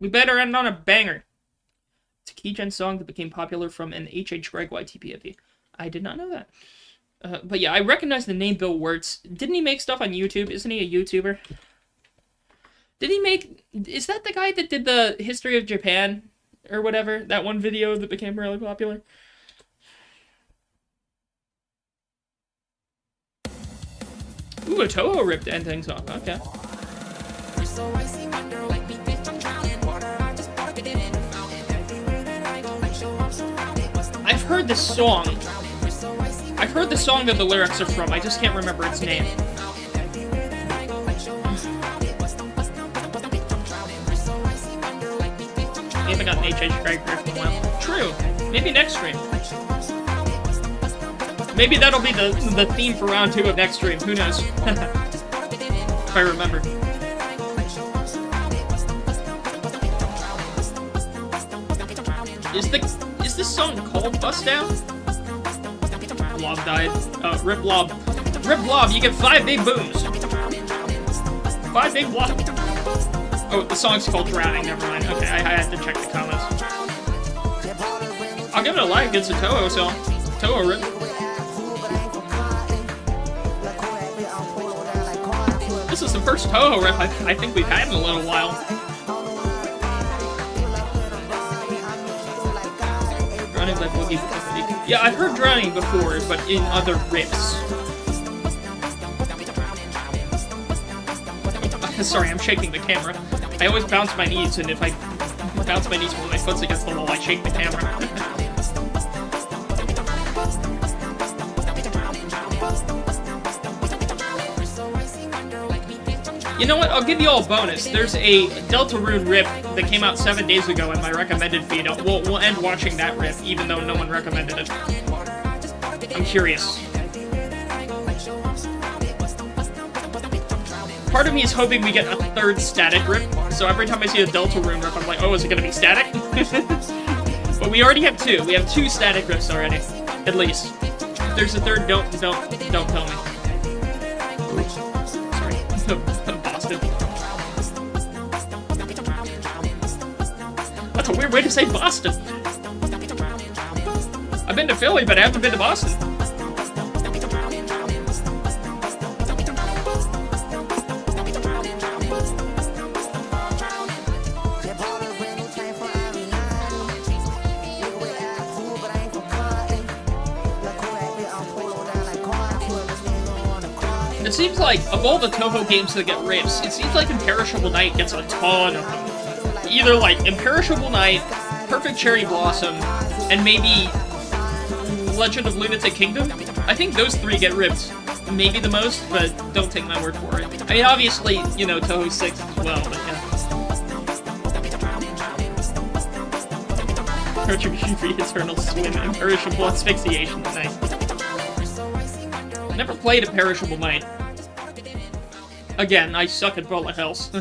We better end on a banger. It's a keygen song that became popular from an H.H. Gregg YTPMV. I did not know that. But yeah, I recognize the name Bill Wirtz. Didn't he make stuff on YouTube? Isn't he a YouTuber? Did he make... Is that the guy that did the history of Japan? Or whatever? That one video that became really popular? Ooh, a Toho ripped ending song. Okay. I've heard this song. I've heard the song that the lyrics are from, I just can't remember its name. I haven't got an H.H. Gregg riff in a while. True. Maybe next stream. Maybe that'll be the theme for round 2 of next stream. Who knows? If I remember. Is this song called Bust Down? Blob died. Rip Blob. Rip Blob, you get 5 big booms. 5 big blob. Oh, the song's called Drowning, never mind. Okay, I had to check the comments. I'll give it a like, it's a Toho song. Toho rip. This is the first Toho rip I think we've had in a little while. Drowning by Boogie. Yeah, I've heard Drowning before, but in other rips. Sorry, I'm shaking the camera. I always bounce my knees, and if I bounce my knees while my foot's against the wall, I shake the camera. You know what? I'll give you all a bonus. There's a Deltarune rip that came out 7 days ago in my recommended feed. We'll end watching that rip, even though no one recommended it. I'm curious. Part of me is hoping we get a third static rip, so every time I see a Deltarune rip, I'm like, oh, is it gonna be static? But we already have two. We have two static rips already, at least. If there's a third, don't tell me. Sorry, Boston. That's a weird way to say Boston. I've been to Philly, but I haven't been to Boston. It seems like, of all the Toho games that get rips, it seems like Imperishable Night gets a ton of them. Either, like, Imperishable Night, Perfect Cherry Blossom, and maybe Legend of Lunatic Kingdom? I think those three get ripped maybe the most, but don't take my word for it. I mean, obviously, you know, Toho 6 as well, but yeah. Retribution, Eternal Swim, Imperishable Asphyxiation, nice. Never played Imperishable Night. Again, I suck at bullet hells.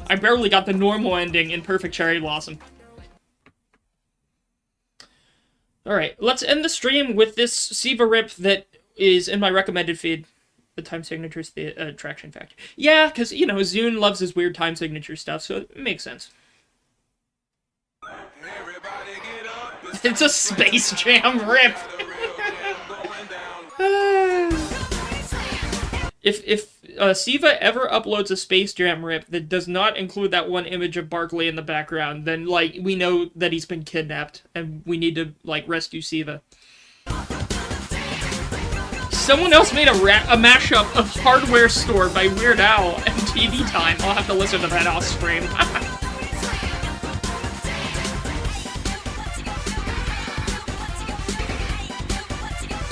I barely got the normal ending in Perfect Cherry Blossom. Alright, let's end the stream with this SiIva rip that is in my recommended feed. The time signature's the attraction factor. Yeah, because, you know, Zune loves his weird time signature stuff, so it makes sense. It's a Space Jam rip! If SiIva ever uploads a Space Jam rip that does not include that one image of Barkley in the background, then, like, we know that he's been kidnapped, and we need to, like, rescue SiIva. Someone else made a mashup of Hardware Store by Weird Al and TV Time. I'll have to listen to that off stream.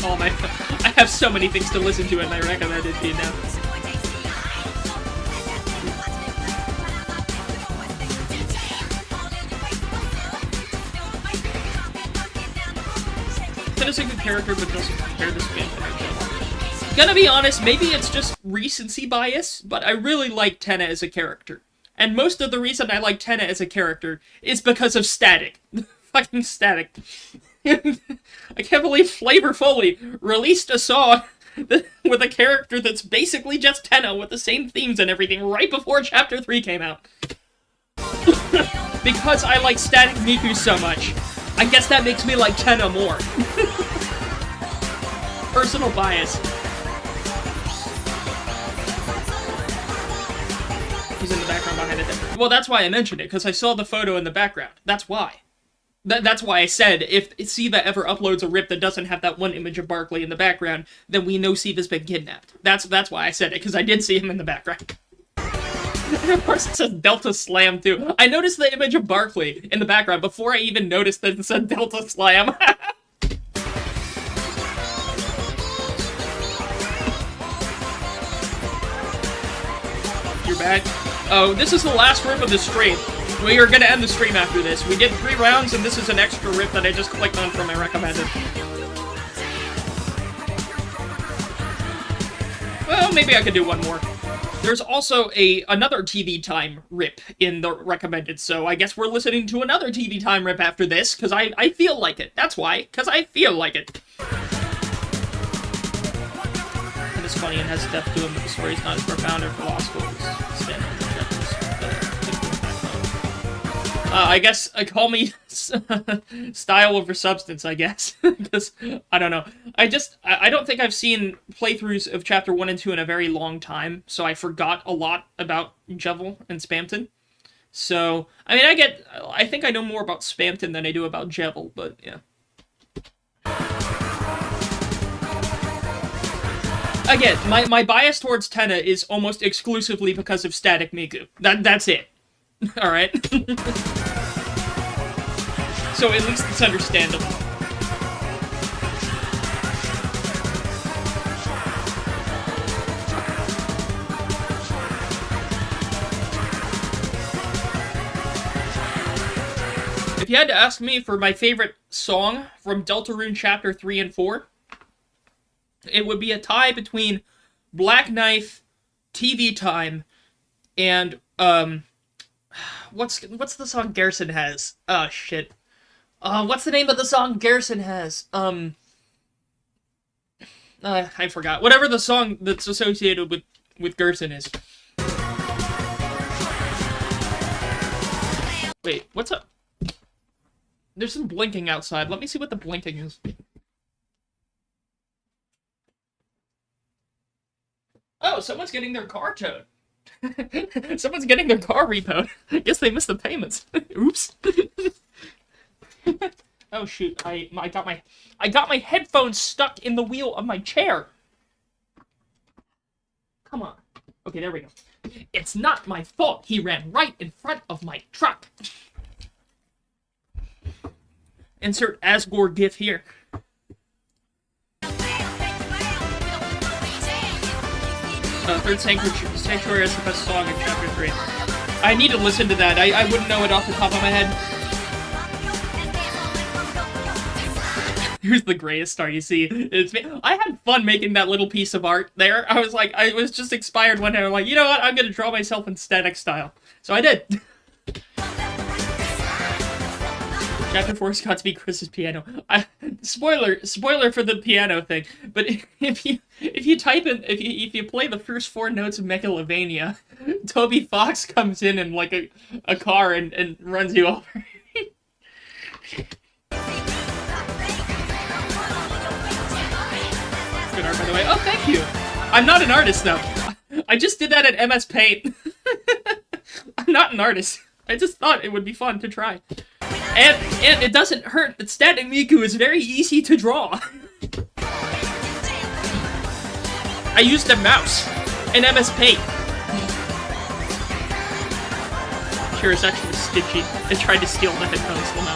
Oh my, I have so many things to listen to in my recommended feed now. Tenna's a good character, but doesn't compare to Spam. Gonna be honest, maybe it's just recency bias, but I really like Tenna as a character. And most of the reason I like Tenna as a character is because of Static. Fucking Static. I can't believe Flavor Foley released a song with a character that's basically just Tenna with the same themes and everything right before Chapter 3 came out. Because I like Static Miku so much, I guess that makes me like Tenna more. Personal bias. He's in the background behind it. Well, that's why I mentioned it, because I saw the photo in the background. That's why. That's why I said, if SiIva ever uploads a rip that doesn't have that one image of Barkley in the background, then we know SiIva's been kidnapped. That's why I said it, because I did see him in the background. And of course it says Delta Slam, too. I noticed the image of Barkley in the background before I even noticed that it said Delta Slam. You're back? Oh, this is the last rip of the stream. We are gonna end the stream after this. We did 3 rounds, and this is an extra rip that I just clicked on from my recommended. Well, maybe I could do one more. There's also another TV Time rip in the recommended, so I guess we're listening to another TV Time rip after this, because I feel like it. That's why, because I feel like it. And it's funny and has depth to him, but the story's not as profound or philosophical as standard. I guess, call me style over substance, I guess. Because, I don't know. I don't think I've seen playthroughs of Chapter 1 and 2 in a very long time, so I forgot a lot about Jevil and Spamton. So, I mean, I think I know more about Spamton than I do about Jevil, but, yeah. Again, my bias towards Tenna is almost exclusively because of Static Miku. That's it. Alright? So at least it's understandable. If you had to ask me for my favorite song from Deltarune Chapter 3 and 4, it would be a tie between Black Knife, TV Time, and, what's the song Garrison has? Oh, shit. What's the name of the song Garrison has? I forgot. Whatever the song that's associated with Garrison is. Wait, what's up? There's some blinking outside. Let me see what the blinking is. Oh, someone's getting their car towed. Someone's getting their car repoed. I guess they missed the payments. Oops. Oh shoot! I got my headphones stuck in the wheel of my chair. Come on. Okay, there we go. It's not my fault. He ran right in front of my truck. Insert Asgore gif here. Third Sanctuary is the best song in Chapter 3. I need to listen to that. I wouldn't know it off the top of my head. Here's the greatest star you see. I had fun making that little piece of art there. I was just inspired one day. I'm like, you know what? I'm gonna draw myself in static style. So I did. Chapter 4 is got to be Chris's piano. Spoiler for the piano thing. But if you type in if you play the first 4 notes of Megalovania, Toby Fox comes in like a car and runs you over. Good art, by the way. Oh, thank you. I'm not an artist though. I just did that at MS Paint. I'm not an artist. I just thought it would be fun to try. And it doesn't hurt that Static Miku is very easy to draw. I used a mouse in MS Paint. Sure, it's actually stitchy. It tried to steal the headphones. Well, no.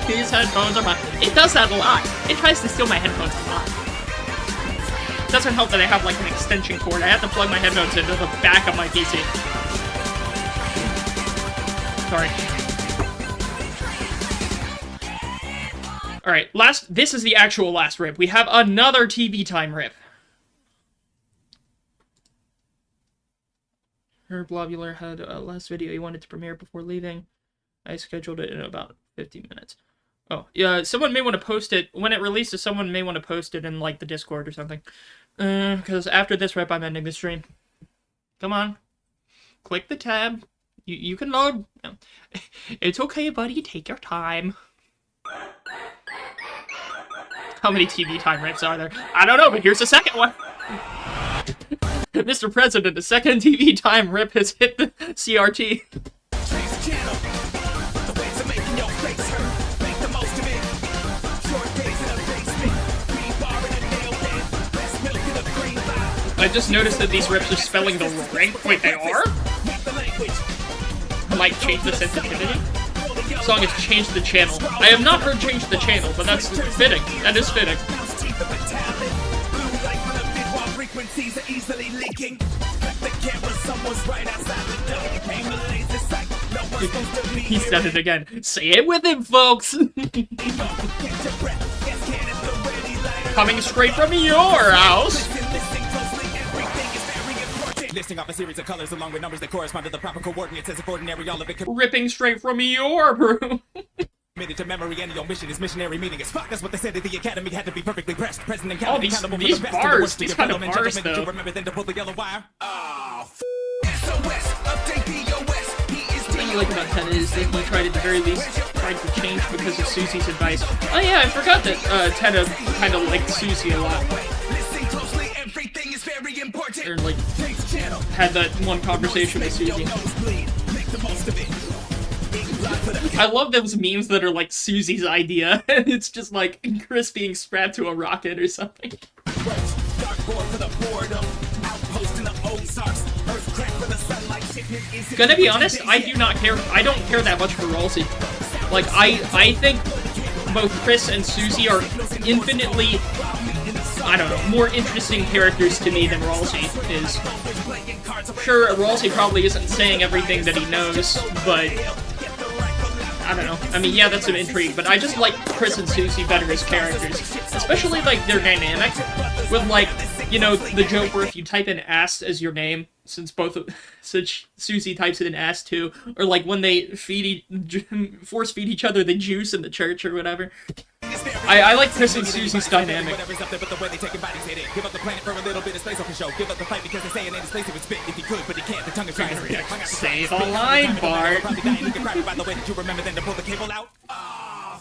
These headphones are mine. It does that a lot. It tries to steal my headphones a lot. It doesn't help that I have like an extension cord. I have to plug my headphones into the back of my PC. Sorry. Alright, this is the actual last rip. We have another TV Time rip. Her Blobular had a last video he wanted to premiere before leaving. I scheduled it in about 15 minutes. Oh, yeah, someone may want to post it. When it releases, someone may want to post it in, like, the Discord or something. Because after this rip, I'm ending the stream. Come on. Click the tab. You can load. It's okay, buddy. Take your time. How many TV Time rips are there? I don't know, but here's the second one. Mr. President, the second TV Time rip has hit the CRT. I just noticed that these rips are spelling the ring. Wait, they are? I might change the sensitivity. The song has changed the channel. I have not heard change the channel, but that's fitting. That is fitting. He said it again. Say it with him, folks! Coming straight from your house! Listing off a series of colors along with numbers that correspond to the proper coordinates as if ordinary all of it ripping straight from your room. Committed to memory and your mission is missionary meaning as fuck. That's what they said at the academy had to be perfectly pressed. Present and counted, accountable for the best bars, of the worst. These kind of bars, though. You remember then to pull the yellow wire. What I like about Tenna is that he tried at the very least tried to change because of Susie's advice. Oh yeah, I forgot that Tenna kind of liked Susie a lot. Or like had that one conversation with Susie. I love those memes that are like Susie's idea, and it's just like Chris being strapped to a rocket or something. Gonna be honest, I do not care. I don't care that much for Ralsei. Like, I think both Chris and Susie are infinitely, I don't know, more interesting characters to me than Ralsei is. Sure, Ralsei probably isn't saying everything that he knows, but I don't know. I mean, yeah, that's some intrigue, but I just like Chris and Susie better as characters. Especially, like, their dynamic with, like, you know, the joke where if you type in ass as your name, since Susie types it in ass too, or like when they force feed each other the juice in the church or whatever. I like Chris and Susie's dynamic. Save a line, Bart.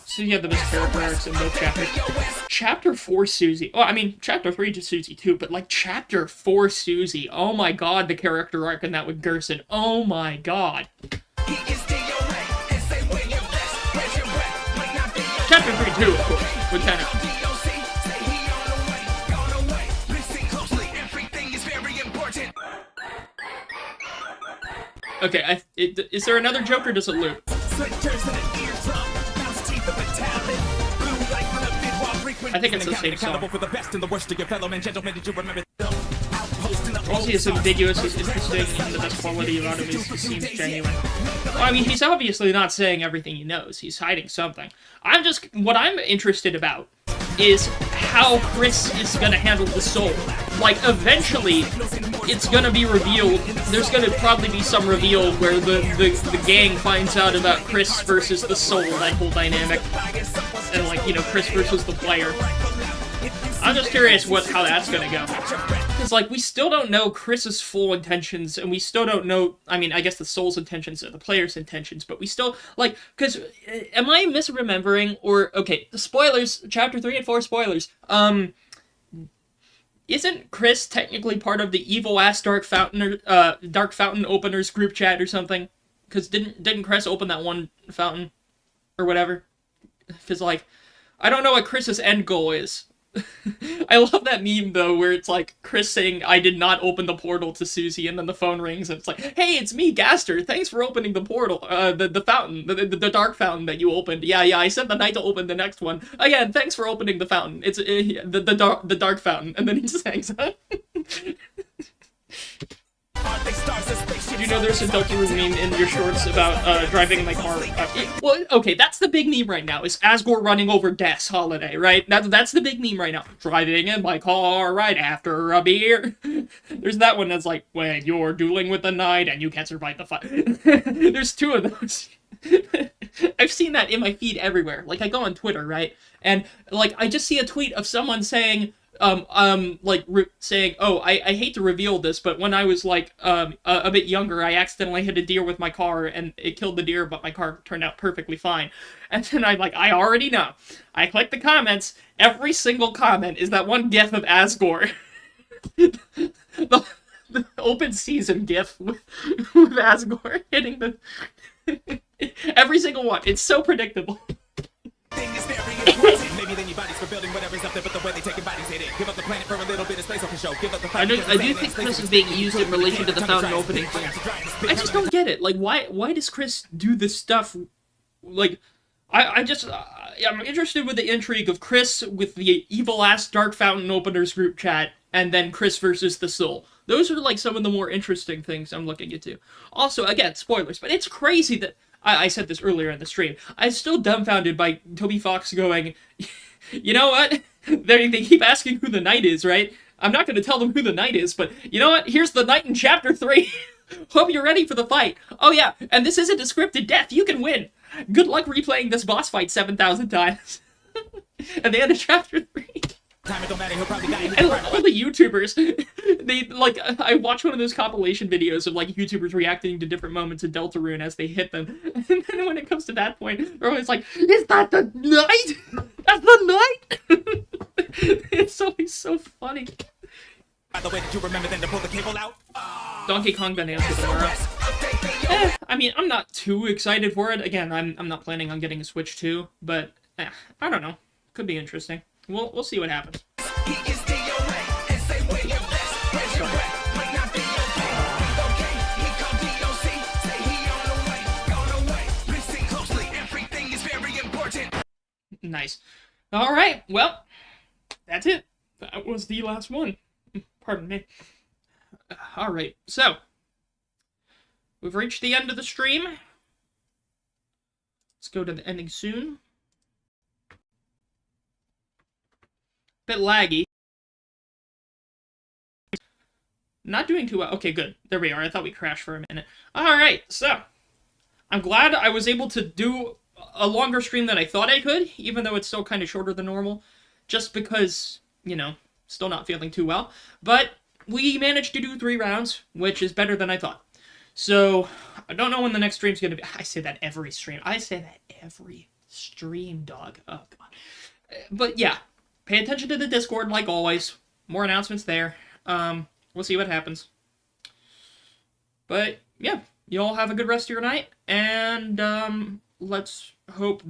So you have the best character arcs in both chapters. Chapter 4 Susie. Oh, I mean, Chapter 3 to Susie too, but like Chapter 4 Susie. Oh my god, the character arc in that with Gerson. Oh my god. Chapter 3 too, of course, with Tenor. Okay, is there another joke or does it loop? I think it's the same song. Ralsei is ambiguous, he's interesting, and the best quality about him is he seems genuine. Well, I mean, he's obviously not saying everything he knows, he's hiding something. What I'm interested about is how Chris is gonna handle the soul. Like, eventually, it's gonna be revealed, there's gonna probably be some reveal where the gang finds out about Chris versus the soul, that whole dynamic. And, like, you know, Chris versus the player. I'm just curious how that's gonna go. Because, like, we still don't know Chris's full intentions, and we still don't know, I mean, I guess the soul's intentions are the player's intentions, but we still, like, because, am I misremembering, or, okay, spoilers, Chapter 3 and 4 spoilers, isn't Chris technically part of the evil-ass Dark Fountain Openers group chat or something? Because didn't Chris open that one fountain? Or whatever? Because, like, I don't know what Chris's end goal is. I love that meme, though, where it's, like, Chris saying, I did not open the portal to Susie, and then the phone rings, and it's like, hey, it's me, Gaster, thanks for opening the portal, the fountain, the dark fountain that you opened. Yeah, I sent the knight to open the next one. Again, thanks for opening the fountain. It's, the dark fountain, and then he just hangs up. Did you know there's a Doxxing meme in your shorts about driving in my car? Well, okay, that's the big meme right now, is Asgore running over Death's Holiday, right? That's the big meme right now. Driving in my car right after a beer. There's that one that's like, when you're dueling with the knight and you can't survive the fight. There's two of those. I've seen that in my feed everywhere. Like, I go on Twitter, right? And, like, I just see a tweet of someone saying, saying, oh, I hate to reveal this, but when I was, like, a bit younger, I accidentally hit a deer with my car, and it killed the deer, but my car turned out perfectly fine. And then I'm like, I already know. I click the comments, every single comment is that one gif of Asgore. the open season gif with Asgore hitting the... every single one. It's so predictable. I do think Chris is being used in relation to the fountain opening thing. I just don't get it. Like, why does Chris do this stuff? Like, I'm interested with the intrigue of Chris with the evil-ass Dark Fountain Openers group chat, and then Chris versus the Soul. Those are, like, some of the more interesting things I'm looking into. Also, again, spoilers, but it's crazy that... I said this earlier in the stream. I'm still dumbfounded by Toby Fox going, you know what? They keep asking who the knight is, right? I'm not going to tell them who the knight is, but you know what? Here's the knight in Chapter 3. Hope you're ready for the fight. Oh yeah, and this isn't a scripted death. You can win. Good luck replaying this boss fight 7,000 times. At the end of Chapter 3. And like, all the YouTubers, they, like, I watched one of those compilation videos of, like, YouTubers reacting to different moments of Deltarune as they hit them. And then when it comes to that point, they're always like, is that the knight? That's the knight? It's always so funny. By the way, did you remember then to pull the cable out? Donkey Kong Bananas with Amara. I mean, I'm not too excited for it. Again, I'm not planning on getting a Switch 2, but I don't know. Could be interesting. We'll see what happens. Nice. All right, well, that's it. That was the last one. Pardon me. All right, so we've reached the end of the stream. Let's go to the ending soon. Bit laggy. Not doing too well. Okay, good. There we are. I thought we crashed for a minute. All right, so I'm glad I was able to do a longer stream than I thought I could, even though it's still kind of shorter than normal, just because, you know, still not feeling too well. But we managed to do 3 rounds, which is better than I thought. So I don't know when the next stream's going to be. I say that every stream. I say that every stream, dog. Oh, God. But yeah, pay attention to the Discord, like always. More announcements there. We'll see what happens. But yeah, you all have a good rest of your night, and let's hope that